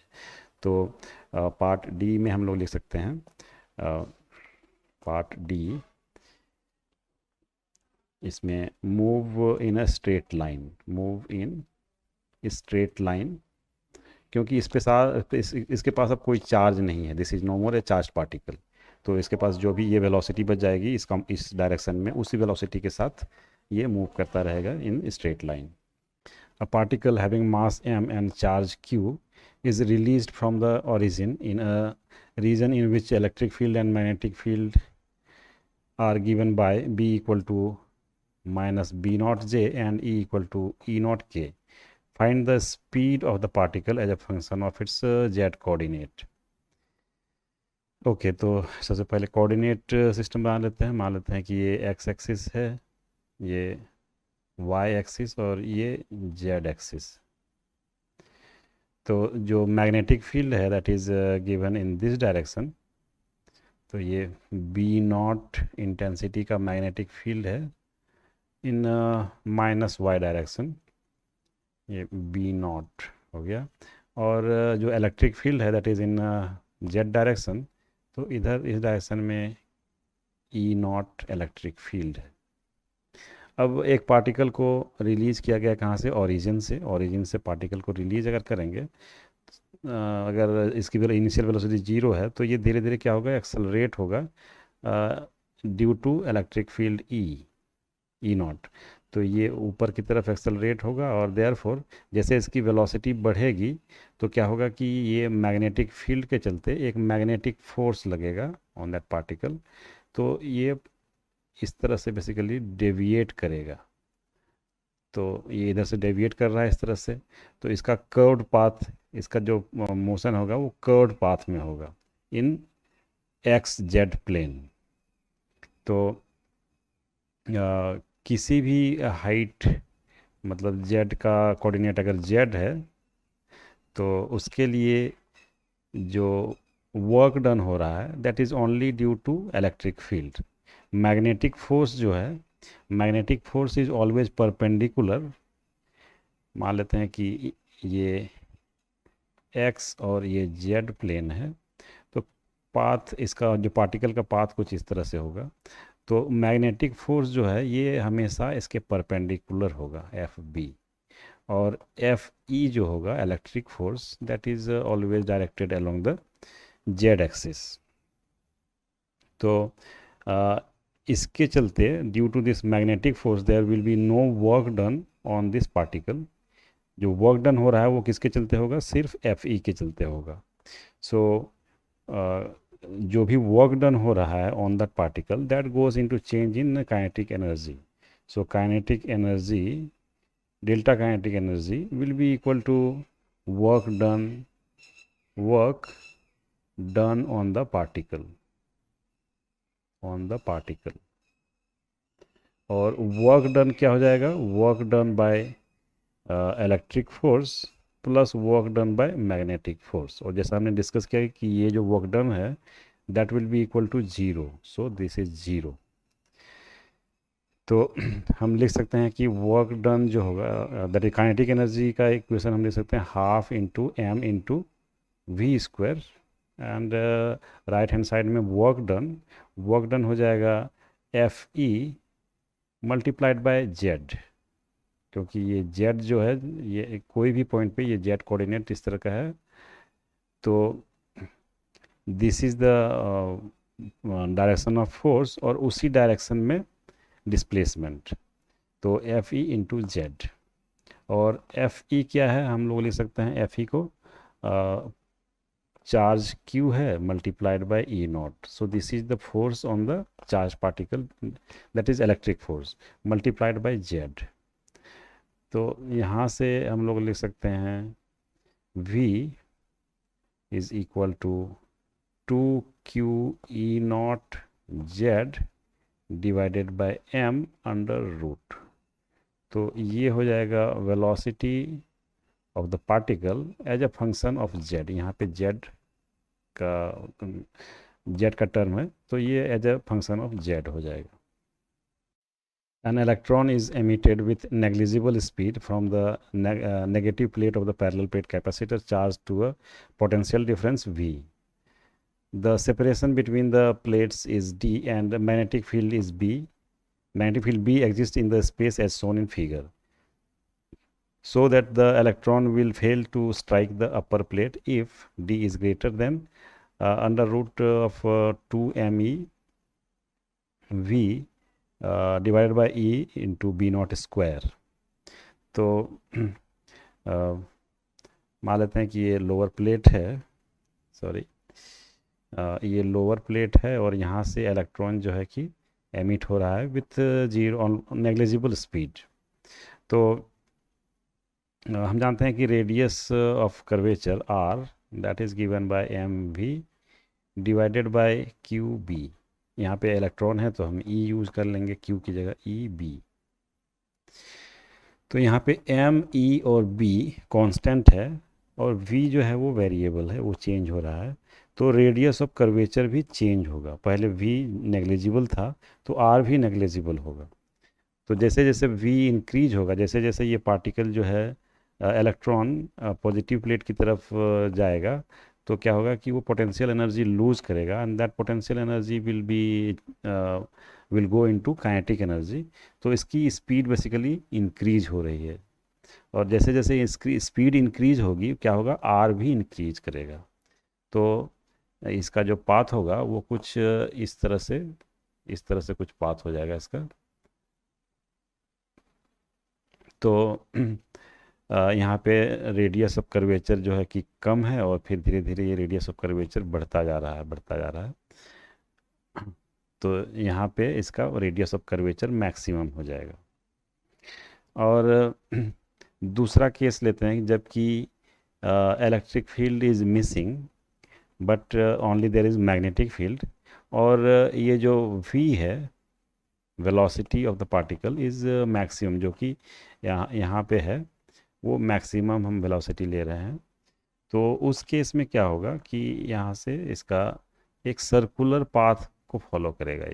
तो पार्ट डी में हम लोग लिख सकते हैं, पार्ट डी इसमें move in a straight line, move in straight line, क्योंकि इसके पास अब कोई चार्ज नहीं है। This is no more a charge particle. तो इसके पास जो भी ये वेलोसिटी बच जाएगी इस डायरेक्शन में, उसी वेलोसिटी के साथ ये मूव करता रहेगा इन straight line. A particle having mass m and charge q is released from the origin in a region in which electric field and magnetic field are given by b equal to minus b naught j and e equal to e naught k. Find the speed of the particle as a function of its z coordinate. Okay, तो सबसे पहले coordinate system बना लेते हैं। मान लेते हैं कि ये एक्स एक्सिस है, ये वाई एक्सिस और ये जेड एक्सिस। तो जो मैग्नेटिक फील्ड है that is given in this direction. तो ये बी नॉट इंटेंसिटी का मैग्नेटिक फील्ड है इन माइनस वाई डायरेक्शन, ये बी नॉट हो गया। और जो इलेक्ट्रिक फील्ड है that is in Z direction, तो इधर इस डायरेक्शन में ई नॉट इलेक्ट्रिक फील्ड है। अब एक पार्टिकल को रिलीज़ किया गया कहाँ से, ओरिजिन से। ओरिजिन से पार्टिकल को रिलीज अगर करेंगे, अगर इसकी इनिशियल वेलोसिटी जीरो है, तो ये धीरे धीरे क्या होगा, एक्सेलरेट होगा due to electric field E naught. तो ये ऊपर की तरफ एक्सेलरेट होगा, और देयरफॉर जैसे इसकी वेलोसिटी बढ़ेगी तो क्या होगा कि ये मैग्नेटिक फील्ड के चलते एक मैग्नेटिक फोर्स लगेगा ऑन दैट पार्टिकल, तो ये इस तरह से बेसिकली डेविएट करेगा। तो ये इधर से डेविएट कर रहा है इस तरह से, तो इसका कर्व्ड पाथ, इसका जो मोशन होगा वो कर्व्ड पाथ में होगा इन एक्स जेड प्लेन। तो किसी भी हाइट, मतलब जेड का कोऑर्डिनेट अगर जेड है तो उसके लिए जो वर्क डन हो रहा है that is only due to electric field. Magnetic force जो है, magnetic force is always perpendicular. मान लेते हैं कि ये एक्स और ये जेड प्लेन है, तो पाथ, इसका जो पार्टिकल का पाथ कुछ इस तरह से होगा। तो मैग्नेटिक फोर्स जो है ये हमेशा इसके परपेंडिकुलर होगा, एफ बी। और एफ ई जो होगा electric force that is always directed along the Z axis. तो इसके चलते due to this magnetic force there will be no work done on this particle. जो वर्क डन हो रहा है वो किसके चलते होगा, सिर्फ एफ ई के चलते होगा। सो जो भी वर्क डन हो रहा है on that particle that goes into change in kinetic energy. So kinetic energy, delta kinetic energy will be equal to work done on the particle, और वर्क डन क्या हो जाएगा, work done by electric force plus work done by magnetic force. और जैसा हमने discuss किया कि ये जो वर्क डन है that will be equal to zero, so this is zero. तो हम लिख सकते हैं कि वर्क डन जो होगा, दैट इज काइनेटिक एनर्जी का इक्वेशन हम लिख सकते हैं half into M into V square, and right hand side में वर्क डन हो जाएगा F E multiplied by Z, क्योंकि ये जेड जो है ये कोई भी पॉइंट पे ये जेड कोऑर्डिनेट इस तरह का है। तो this is the direction of force, और उसी डायरेक्शन में डिस्प्लेसमेंट। तो एफ ई इंटू जेड, और एफ ई क्या है, हम लोग लिख सकते हैं एफ ई को चार्ज क्यू है multiplied by E naught. So this is the force on the charge particle that is electric force multiplied by Z. तो यहाँ से हम लोग लिख सकते हैं v is equal to 2q E0 z divided by m under root. तो ये हो जाएगा velocity of the particle as a function of z। यहाँ पे z का टर्म है, तो ये as a function of z हो जाएगा। An electron is emitted with negligible speed from the negative plate of the parallel plate capacitor charged to a potential difference V. The separation between the plates is D and the magnetic field is B. Magnetic field B exists in the space as shown in figure, so that the electron will fail to strike the upper plate if D is greater than under root of 2me V divided by E into B naught square. तो मान लेते हैं कि ये lower plate है, sorry ये lower plate है, और यहाँ से इलेक्ट्रॉन जो है कि एमिट हो रहा है विथ जीरो नेग्लिजिबल स्पीड। तो हम जानते हैं कि radius of curvature R that is given by M we divided by Q B. यहाँ पे इलेक्ट्रॉन है तो हम E यूज़ कर लेंगे Q की जगह ई बी। तो यहाँ पे M E और B कांस्टेंट है, और V जो है वो वेरिएबल है, वो चेंज हो रहा है। तो रेडियस ऑफ कर्वेचर भी चेंज होगा। पहले V नेग्लिजिबल था तो R भी नेग्लिजिबल होगा। तो जैसे जैसे V इंक्रीज होगा, जैसे जैसे ये पार्टिकल जो है इलेक्ट्रॉन पॉजिटिव प्लेट की तरफ जाएगा, तो क्या होगा कि वो पोटेंशियल एनर्जी लूज करेगा, and that potential energy will go into kinetic energy. तो इसकी स्पीड बेसिकली इंक्रीज हो रही है, और जैसे जैसे इसकी स्पीड इंक्रीज होगी क्या होगा, आर भी इंक्रीज करेगा। तो इसका जो पाथ होगा वो कुछ इस तरह से कुछ पाथ हो जाएगा इसका। तो यहाँ पे रेडियस ऑफ कर्वेचर जो है कि कम है, और फिर धीरे धीरे ये रेडियस ऑफ कर्वेचर बढ़ता जा रहा है, बढ़ता जा रहा है। तो यहाँ पे इसका रेडियस ऑफ कर्वेचर मैक्सिमम हो जाएगा। और दूसरा केस लेते हैं जबकि electric field is missing but only there is magnetic field, और ये जो v है, velocity of the particle is maximum, जो कि यहाँ पे है, वो मैक्सिमम हम वेलोसिटी ले रहे हैं। तो उस केस में क्या होगा कि यहाँ से इसका एक सर्कुलर पाथ को फॉलो करेगा,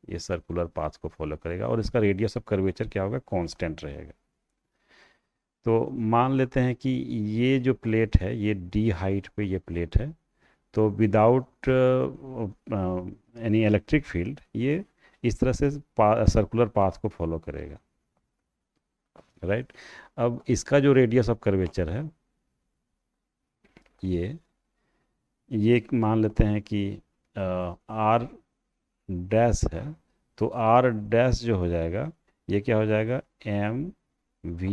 ये सर्कुलर पाथ को फॉलो करेगा, और इसका रेडियस ऑफ कर्वेचर क्या होगा, कांस्टेंट रहेगा। तो मान लेते हैं कि ये जो प्लेट है, ये d हाइट पे ये प्लेट है, तो विदाउट एनी इलेक्ट्रिक फील्ड ये इस तरह से सर्कुलर पाथ को फॉलो करेगा, राइट। अब इसका जो रेडियस ऑफ कर्वेचर है, ये मान लेते हैं कि r डैश है, तो r डैश जो हो जाएगा, ये क्या हो जाएगा, m v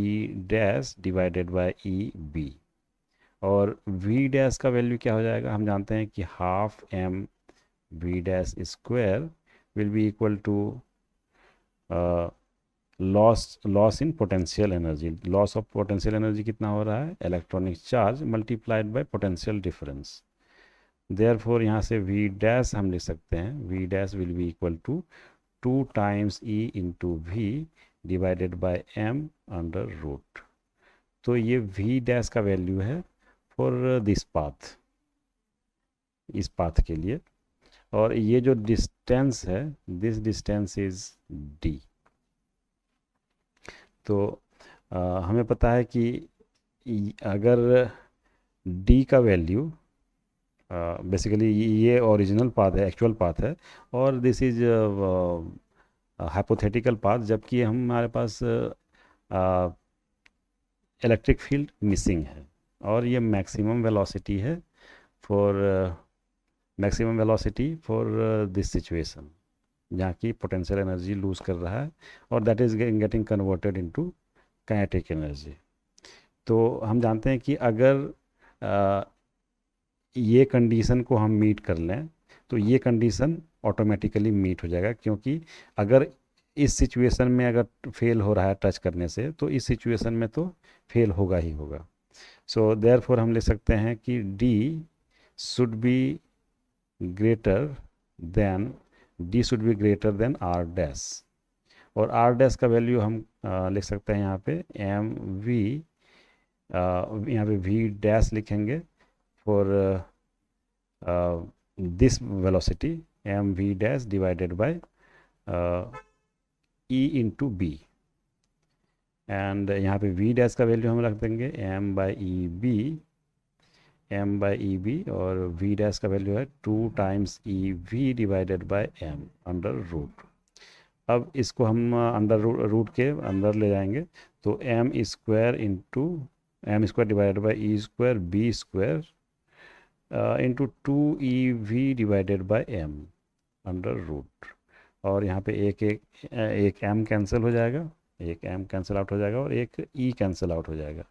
dash divided by e b, और v डैश का वैल्यू क्या हो जाएगा, हम जानते हैं कि half m v dash square will be equal to loss in potential energy. Loss of potential energy कितना हो रहा है, electronic charge multiplied by potential difference. Therefore यहाँ से v डैश हम लिख सकते हैं, v dash will be equal to 2 times e into v divided by m under root. तो ये v डैश का वैल्यू है फॉर दिस पाथ, इस पाथ के लिए, और ये जो डिस्टेंस है, दिस डिस्टेंस इज d। तो हमें पता है कि अगर d का वैल्यू, बेसिकली ये ओरिजिनल पाथ है, एक्चुअल पाथ है, और दिस इज हाइपोथेटिकल पाथ, जबकि हमारे पास इलेक्ट्रिक फील्ड मिसिंग है, और ये मैक्सिमम वेलोसिटी है for maximum velocity for this situation, जहाँ की पोटेंशियल एनर्जी लूज कर रहा है, और that is getting converted into kinetic energy. तो हम जानते हैं कि अगर ये कंडीशन को हम मीट कर लें, तो ये कंडीशन ऑटोमेटिकली मीट हो जाएगा, क्योंकि अगर इस सिचुएशन में अगर फेल हो रहा है टच करने से, तो इस सिचुएशन में तो फेल होगा ही होगा। सो देयरफॉर हम लिख सकते हैं कि d should be greater then r dash, और r डैश का वैल्यू हम लिख सकते हैं यहाँ पे m v, यहाँ पे v डैश लिखेंगे for this velocity, m v dash divided by e into b, and यहाँ पे v डैश का वैल्यू हम रख देंगे m बाई ई बी, और v डैश का वैल्यू है 2 times e v divided by m under root. अब इसको हम अंडर रूट के अंदर ले जाएंगे, तो m square into m square divided by e square b square into 2ev divided by m under root, और यहाँ पे एक m कैंसिल हो जाएगा, एक m कैंसिल आउट हो जाएगा, और एक e कैंसिल आउट हो जाएगा।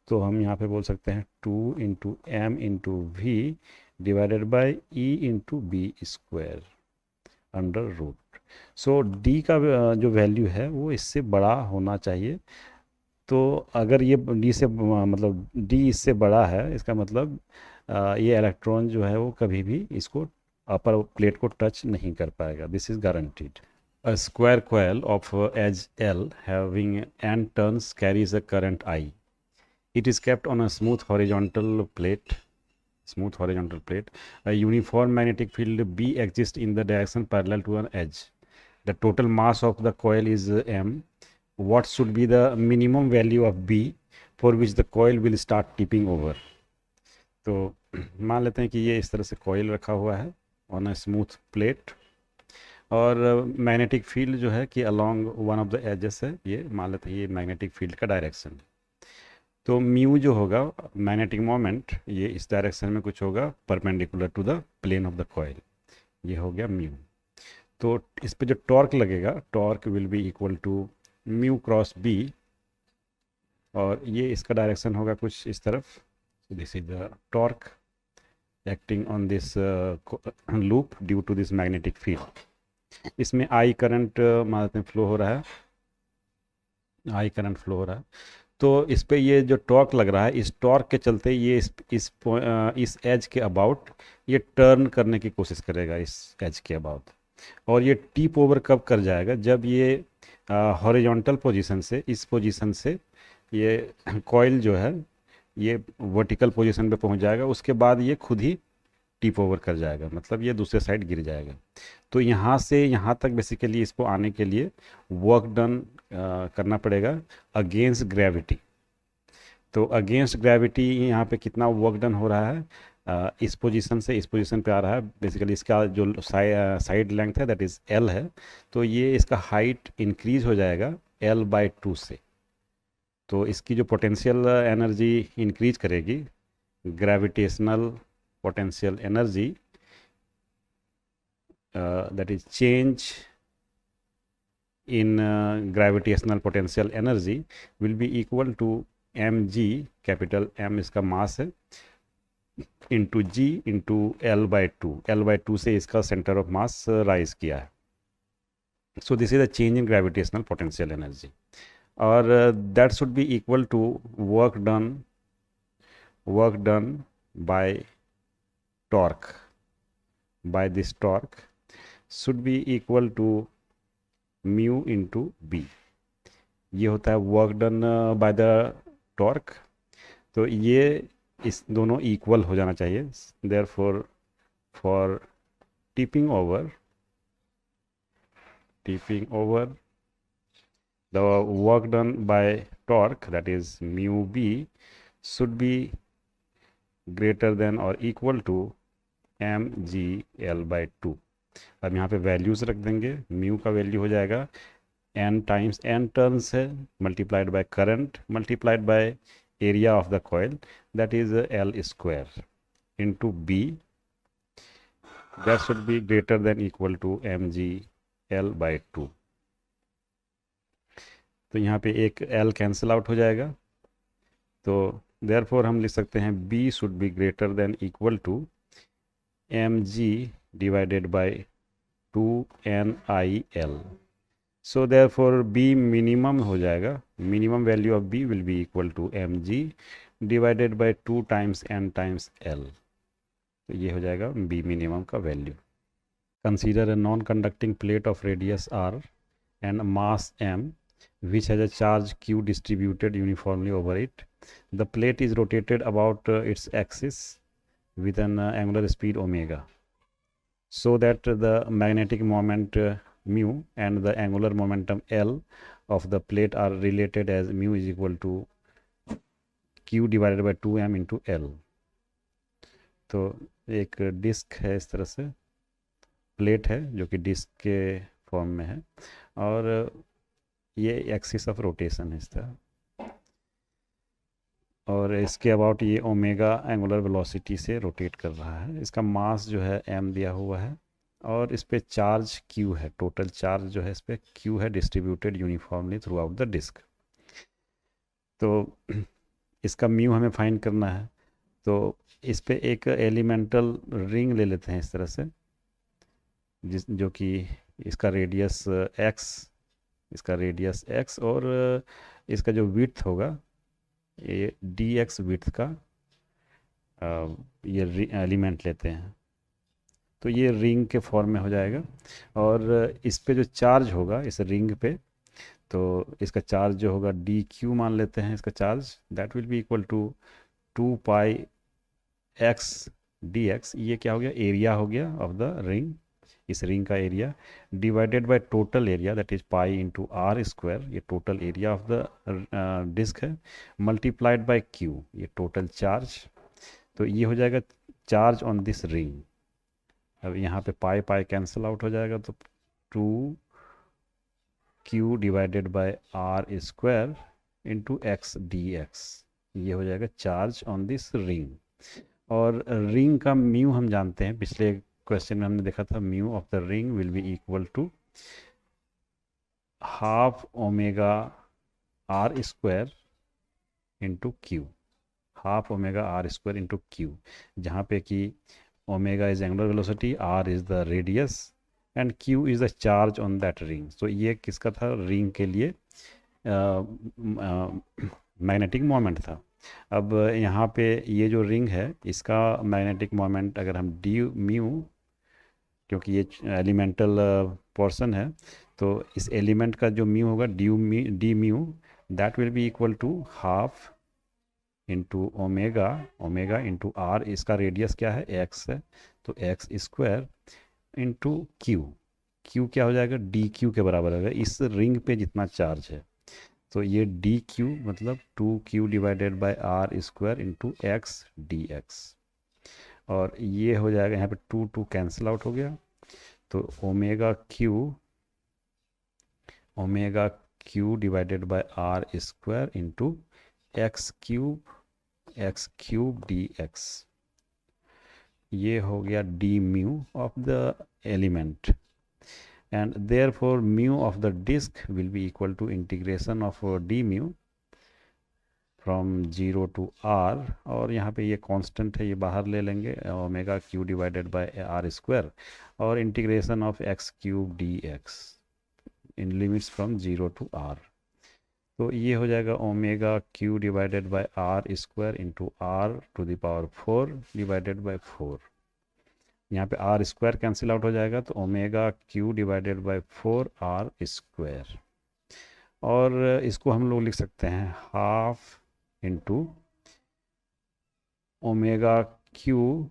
तो हम यहाँ पे बोल सकते हैं 2 into m into we divided by e into B square under root. So d का जो वैल्यू है वो इससे बड़ा होना चाहिए। तो अगर ये d से मतलब d इससे बड़ा है, इसका मतलब ये इलेक्ट्रॉन जो है वो कभी भी इसको अपर प्लेट को टच नहीं कर पाएगा, this is guaranteed. A square coil of edge L having n turns carries a current I. It is kept on a smooth horizontal plate. A uniform magnetic field B exists in the direction parallel to an edge. The total mass of the coil is m. What should be the minimum value of B for which the coil will start tipping over? तो मान लेते हैं कि ये इस तरह से coil रखा हुआ है ऑन अ स्मूथ प्लेट, और मैग्नेटिक फील्ड जो है कि along one of the axes है, ये मान लेते हैं ये मैग्नेटिक फील्ड का डायरेक्शन है। तो म्यू जो होगा मैग्नेटिक मोमेंट, ये इस डायरेक्शन में कुछ होगा perpendicular to the plane of the coil, ये हो गया म्यू। तो इस पे जो टॉर्क लगेगा, torque will be equal to mu cross b और ये इसका डायरेक्शन होगा कुछ इस तरफ. This is the torque acting on this loop due to this magnetic field. इसमें आई करंट मानते हैं फ्लो हो रहा है, आई करंट फ्लो हो रहा है. तो इस पे ये जो टॉर्क लग रहा है, इस टॉर्क के चलते ये इस एज के अबाउट ये टर्न करने की कोशिश करेगा, इस एज के अबाउट. और ये टिप ओवर कब कर जाएगा, जब ये हॉरिजॉन्टल पोजीशन से, इस पोजीशन से ये कॉइल जो है ये वर्टिकल पोजीशन पे पहुंच जाएगा. उसके बाद ये खुद ही टिप ओवर कर जाएगा, मतलब ये दूसरे साइड गिर जाएगा. तो यहाँ से यहाँ तक बेसिकली इसको आने के लिए वर्क डन करना पड़ेगा अगेंस्ट ग्रेविटी. तो अगेंस्ट ग्रेविटी यहाँ पे कितना वर्क डन हो रहा है, इस पोजीशन से इस पोजीशन पे आ रहा है. बेसिकली इसका जो साइड लेंथ है दैट इज़ एल है, तो ये इसका हाइट इंक्रीज हो जाएगा L/2 से. तो इसकी जो पोटेंशियल एनर्जी इंक्रीज करेगी, gravitational potential energy, that is change in gravitational potential energy will be equal to mg, capital M इसका मास है, into g into L/2. L/2 से इसका सेंटर ऑफ मास राइज किया है. so this is a change in gravitational potential energy, और that should be equal to work done by torque, by this torque should be equal to mu into b. ये होता है work done by the torque. तो ये इस दोनों equal हो जाना चाहिए. Therefore for tipping over the work done by torque, that is mu b, should be greater than or equal to mg L/2. अब यहाँ पे वैल्यूज रख देंगे. म्यू का वैल्यू हो जाएगा n टाइम्स n टर्न्स है multiplied by current multiplied by area of the coil, that is L² into b, that should be greater than equal to mg L/2. तो यहाँ पे एक L कैंसिल आउट हो जाएगा. तो देयरफॉर हम लिख सकते हैं b should be greater than equal to mg divided by 2nil. so therefore b minimum हो जाएगा. minimum value of b will be equal to mg divided by 2 times n times l. तो ये हो जाएगा b minimum का value. consider a non-conducting plate of radius r and mass m which has a charge q distributed uniformly over it. the plate is rotated about its axis with an angular speed omega, so that the magnetic moment mu and the angular momentum L of the plate are related as mu is equal to q divided by 2m into L. तो एक disc है, इस तरह से plate है जो कि disc के फॉर्म में है, और ये एक्सिस ऑफ रोटेशन है इस तरह, और इसके अबाउट ये ओमेगा एंगुलर वेलोसिटी से रोटेट कर रहा है. इसका मास जो है m दिया हुआ है, और इस पे चार्ज q है. टोटल चार्ज जो है इस पे q है, distributed uniformly throughout the disc. तो इसका म्यू हमें फाइंड करना है. तो इस पे एक एलिमेंटल रिंग ले लेते हैं इस तरह से, जो कि इसका रेडियस x, और इसका जो विड्थ होगा ये dx विड्थ का ये एलिमेंट लेते हैं. तो ये रिंग के फॉर्म में हो जाएगा, और इस पे जो चार्ज होगा इस रिंग पे, तो इसका चार्ज जो होगा dq मान लेते हैं इसका charge, that will be equal to 2 pi x dx. ये क्या हो गया, एरिया हो गया ऑफ द रिंग, इस रिंग का area, divided by total area that is pi into r², ये total area of the disc है, मल्टीप्लाइड बाय q, ये टोटल चार्ज. तो ये हो जाएगा चार्ज ऑन दिस रिंग. अब यहाँ पे पाई कैंसिल आउट हो जाएगा, तो 2q divided by r² into x dx, ये हो जाएगा चार्ज ऑन दिस रिंग. और रिंग का म्यू हम जानते हैं, पिछले क्वेश्चन में हमने देखा था mu of the ring will be equal to half omega r² into q, half omega r square into q, जहाँ पे कि omega is angular velocity, r is the radius and q is the charge on that ring. तो ये किसका था, ring के लिए magnetic moment था। अब यहाँ पे ये जो रिंग है इसका मैग्नेटिक मोमेंट अगर हम डी म्यू, क्योंकि ये एलिमेंटल पोर्शन है, तो इस एलिमेंट का जो म्यू होगा d mu, that will be equal to half into omega, omega into r, इसका रेडियस क्या है, एक्स है, तो x square into q, q क्या हो जाएगा, डी क्यू के बराबर होगा इस रिंग पे जितना चार्ज है। तो ये डी क्यू मतलब 2q divided by are square into x d x, और ये हो जाएगा यहाँ पे 2 कैंसिल आउट हो गया, तो omega Q divided by are square into x cube D x, ये हो गया d mu of the element, and therefore mu of the disk will be equal to integration of d mu from 0 to r, और यहाँ पे ये constant है ये बाहर ले लेंगे, omega Q divided by are square, और integration of X cube D X in limits from 0 to r। तो ये हो जाएगा omega Q divided by are square into R to the power 4 divided by 4, यहाँ पे आर स्क्वायर कैंसिल आउट हो जाएगा, तो omega Q divided by 4 r square, और इसको हम लोग लिख सकते हैं half into omega q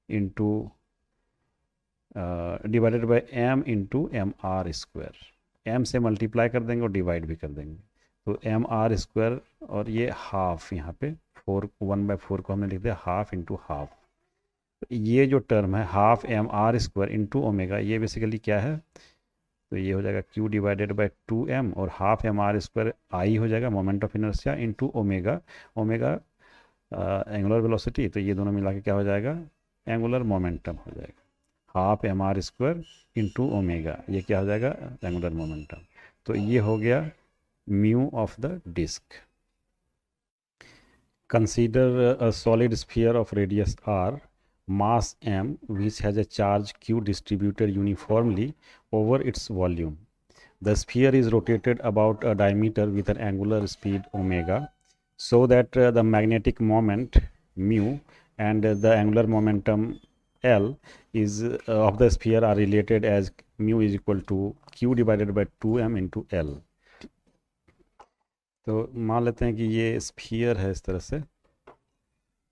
into divided by m into m are square, m से मल्टीप्लाई कर देंगे और डिवाइड भी कर देंगे, तो एम आर स्क्वायर, और ये हाफ यहाँ पे 1/4 को हमने लिख दिया हाफ इंटू हाफ, ये जो टर्म है half m are square into omega, ये बेसिकली क्या है, तो ये हो जाएगा q डिवाइडेड बाय 2m, और हाफ एम आर स्क्वायर आई हो जाएगा moment of inertia into omega, omega angular velocity, तो ये दोनों मिला के क्या हो जाएगा, एंगुलर मोमेंटम हो जाएगा, half m are square into omega, ये क्या हो जाएगा, एंगुलर मोमेंटम। तो ये हो गया mu of the disc. Consider a solid sphere of radius r, mass m, which has a charge q distributed uniformly over its volume. The sphere is rotated about a diameter with an angular speed omega, so that the magnetic moment mu and the angular momentum L is of the sphere are related as mu is equal to q divided by 2m into L। तो मान लेते हैं कि ये sphere है इस तरह से,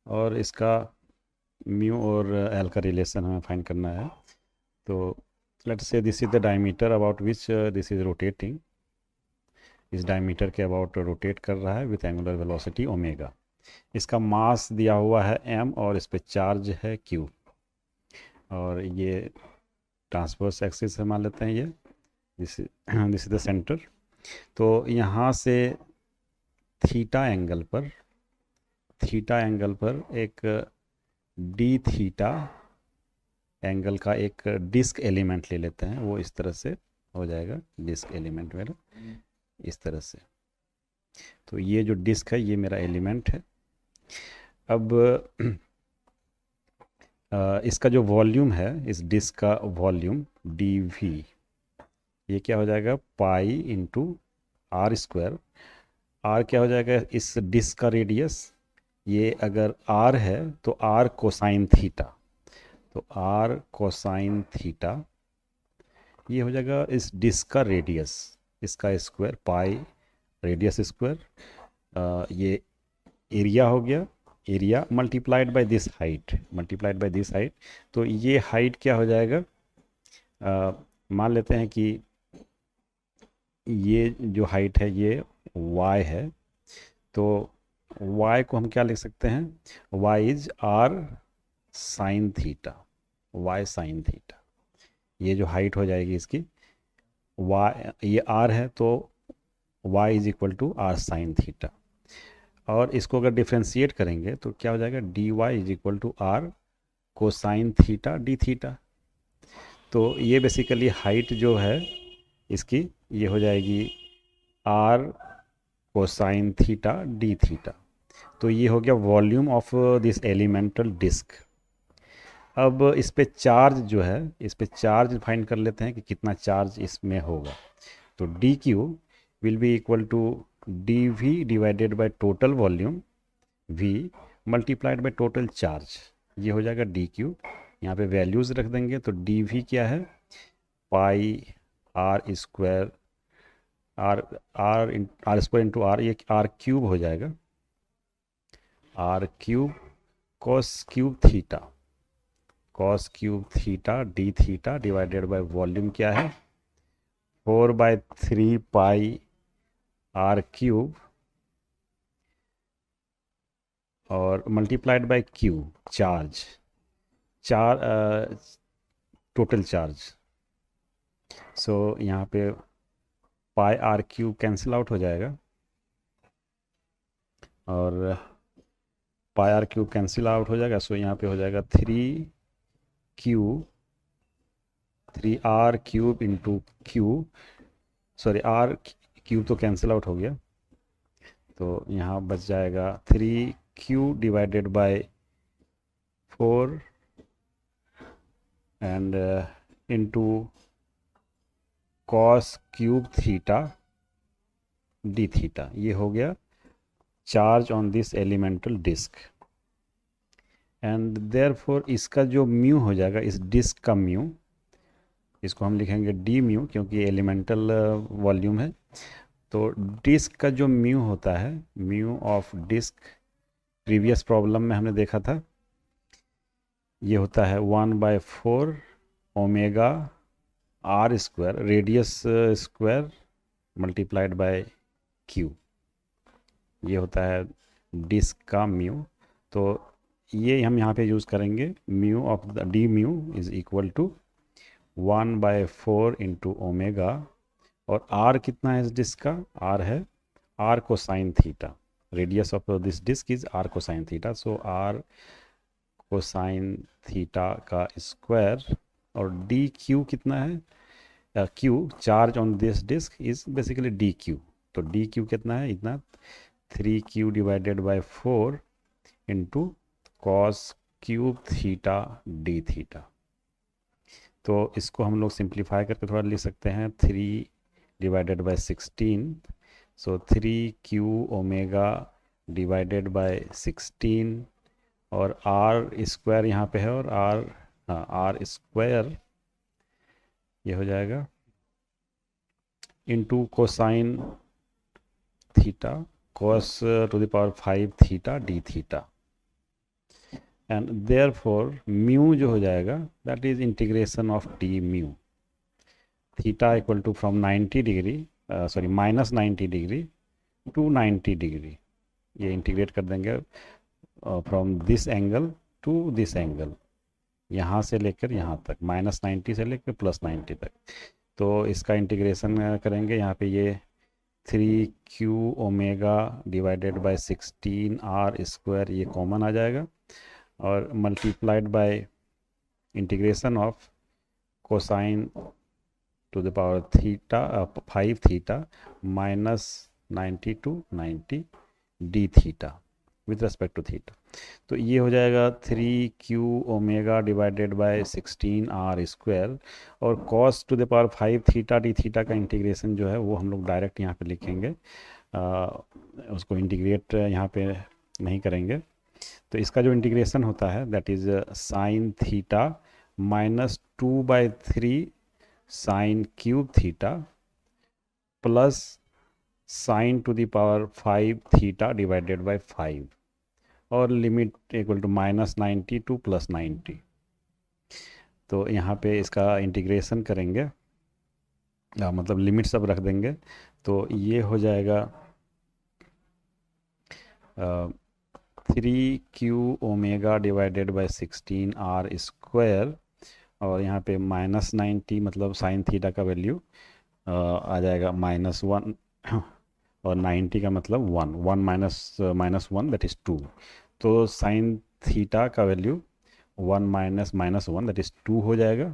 और इसका म्यू और एल का रिलेशन हमें फाइंड करना है। तो let's say this is the diameter about which this is rotating, इस डायमीटर के अबाउट रोटेट कर रहा है विथ एंगुलर वेलोसिटी ओमेगा, इसका मास दिया हुआ है m और इस पे चार्ज है q, और ये ट्रांसवर्स एक्सिस है मान लेते हैं, ये दिस इज द सेंटर। तो यहाँ से थीटा एंगल पर एक डी थीटा एंगल का एक डिस्क एलिमेंट ले लेते हैं, वो इस तरह से हो जाएगा डिस्क एलिमेंट मेरा इस तरह से। तो ये जो डिस्क है ये मेरा एलिमेंट है। अब इसका जो वॉल्यूम है, इस डिस्क का वॉल्यूम डी वी, ये क्या हो जाएगा, pi into r square, r क्या हो जाएगा, इस डिस्क का रेडियस, ये अगर r है तो r कोसाइन थीटा, तो r कोसाइन थीटा, ये हो जाएगा इस डिस्क का रेडियस, इसका स्क्वायर पाई रेडियस स्क्वायर, ये एरिया हो गया, area multiplied by this height, तो ये हाइट क्या हो जाएगा, मान लेते हैं कि ये जो हाइट है ये y है, तो y को हम क्या लिख सकते हैं, y is r sine theta, y sign theta, ये जो हाइट हो जाएगी इसकी, y ये r है तो y is equal to r sine theta, और इसको अगर डिफ्रेंशिएट करेंगे तो क्या हो जाएगा, dy is equal to r cosine theta D theta. तो ये बेसिकली हाइट जो है इसकी ये हो जाएगी r cosine theta D theta. तो ये हो गया volume of this elemental disc. अब इस पे चार्ज जो है, इस पे चार्ज फाइंड कर लेते हैं कि कितना चार्ज इसमें होगा। तो d q will be equal to d v divided by total volume v multiplied by total charge. ये हो जाएगा डी क्यू। यहाँ पे वैल्यूज़ रख देंगे। तो डी वी क्या है, pi R square, R square into R, ये आर क्यूब हो जाएगा, R cube cos cube theta, cos cube theta D theta divided by volume क्या है 4/3 पाई आर क्यूब और multiplied by Q charge, total charge. So यहाँ पे pi R cube cancel out हो जाएगा और pi R cube cancel out हो जाएगा। सो यहाँ पे हो जाएगा 3r cube into Q, sorry R cube तो कैंसिल आउट हो गया, तो यहाँ बच जाएगा 3q divided by 4 and into cos cube theta D theta. ये हो गया charge on this elemental disc. And therefore इसका जो म्यू हो जाएगा, इस डिस्क का म्यू, इसको हम लिखेंगे डी म्यू क्योंकि एलिमेंटल वॉल्यूम है। तो डिस्क का जो म्यू होता है, mu of disc, previous problem में हमने देखा था, ये होता है 1/4 omega r square radius square multiplied by q. ये होता है डिस्क का म्यू। तो ये हम यहाँ पे यूज़ करेंगे, mu of the d mu is equal to 1/4 into omega, और आर कितना है इस डिस्क का, आर है r cosine theta, radius of this disc is r cosine theta. So r cosine theta का स्क्वायर, और डी क्यू कितना है, q charge on this disc is basically d q. तो डी क्यू कितना है, इतना 3q divided by 4 into cos cube theta D theta. तो इसको हम लोग सिंप्लीफाई करके थोड़ा लिख सकते हैं 3 divided by 16। So 3q omega divided by 16, और आर स्क्वायर यहाँ पे है, और आर स्क्वायर ये हो जाएगा into cosine theta cos to the power 5 theta D theta. And therefore mu जो हो जाएगा that is integration of d mu, theta equal to from 90 degree, sorry minus 90 degree to 90 degree. ये integrate कर देंगे from this angle to this angle, यहाँ से लेकर यहाँ तक, माइनस 90 से लेकर प्लस 90 तक। तो इसका इंटीग्रेशन करेंगे, यहाँ पे ये 3q omega divided by 16 are square ये कॉमन आ जाएगा, और multiplied by integration of cosine to the power theta 5 theta minus 90 to 90 D theta with respect to theta. तो ये हो जाएगा 3q omega divided by 16 are square, और cos to the power 5 theta D theta का integration जो है वो हम लोग डायरेक्ट यहाँ पे लिखेंगे, उसको इंटीग्रेट यहाँ पे नहीं करेंगे। तो इसका जो इंटीग्रेशन होता है that is sine theta minus 2/3 sine cube theta plus sine to the power 5 theta divided by 5, और limit equal to minus 90 to plus 90। तो यहाँ पे इसका इंटीग्रेशन करेंगे, मतलब लिमिट सब रख देंगे। तो ये हो जाएगा 3q omega divided by 16 are square, और यहाँ पे माइनस 90 मतलब साइन थीटा का वैल्यू आ जाएगा -1, और 90 का मतलब 1 माइनस 1 दैट इज़ 2। तो साइन थीटा का वैल्यू 1 माइनस -1 दैट इज़ 2 हो जाएगा,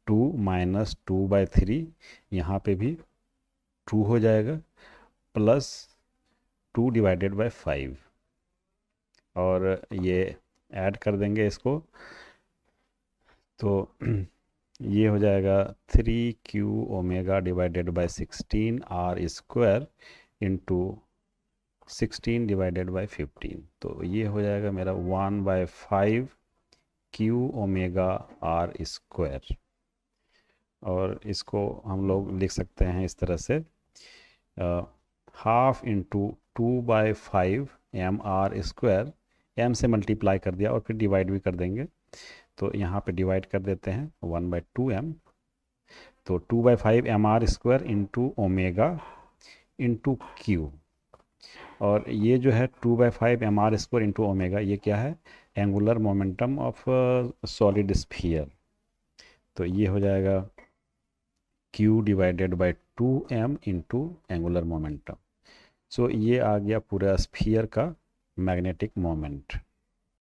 2 माइनस 2/3, यहाँ पे भी 2 हो जाएगा, प्लस 2 डिवाइडेड बाय 5, और ये ऐड कर देंगे इसको, तो ये हो जाएगा 3q omega divided by 16 are square into 16 divided by 15, तो ये हो जाएगा मेरा 1/5 q ओमेगा आर स्क्वायर। और इसको हम लोग लिख सकते हैं इस तरह से, half into 2/5 M R square, m से मल्टीप्लाई कर दिया और फिर डिवाइड भी कर देंगे, तो यहाँ पे डिवाइड कर देते हैं 1/2m, तो 2/5 M R square into omega into Q, और ये जो है 2/5 M R square into omega, ये क्या है, angular momentum of solid sphere, तो ये हो जाएगा q divided by 2m into angular momentum. So ये आ गया पूरा स्फीयर का मैग्नेटिक मोमेंट।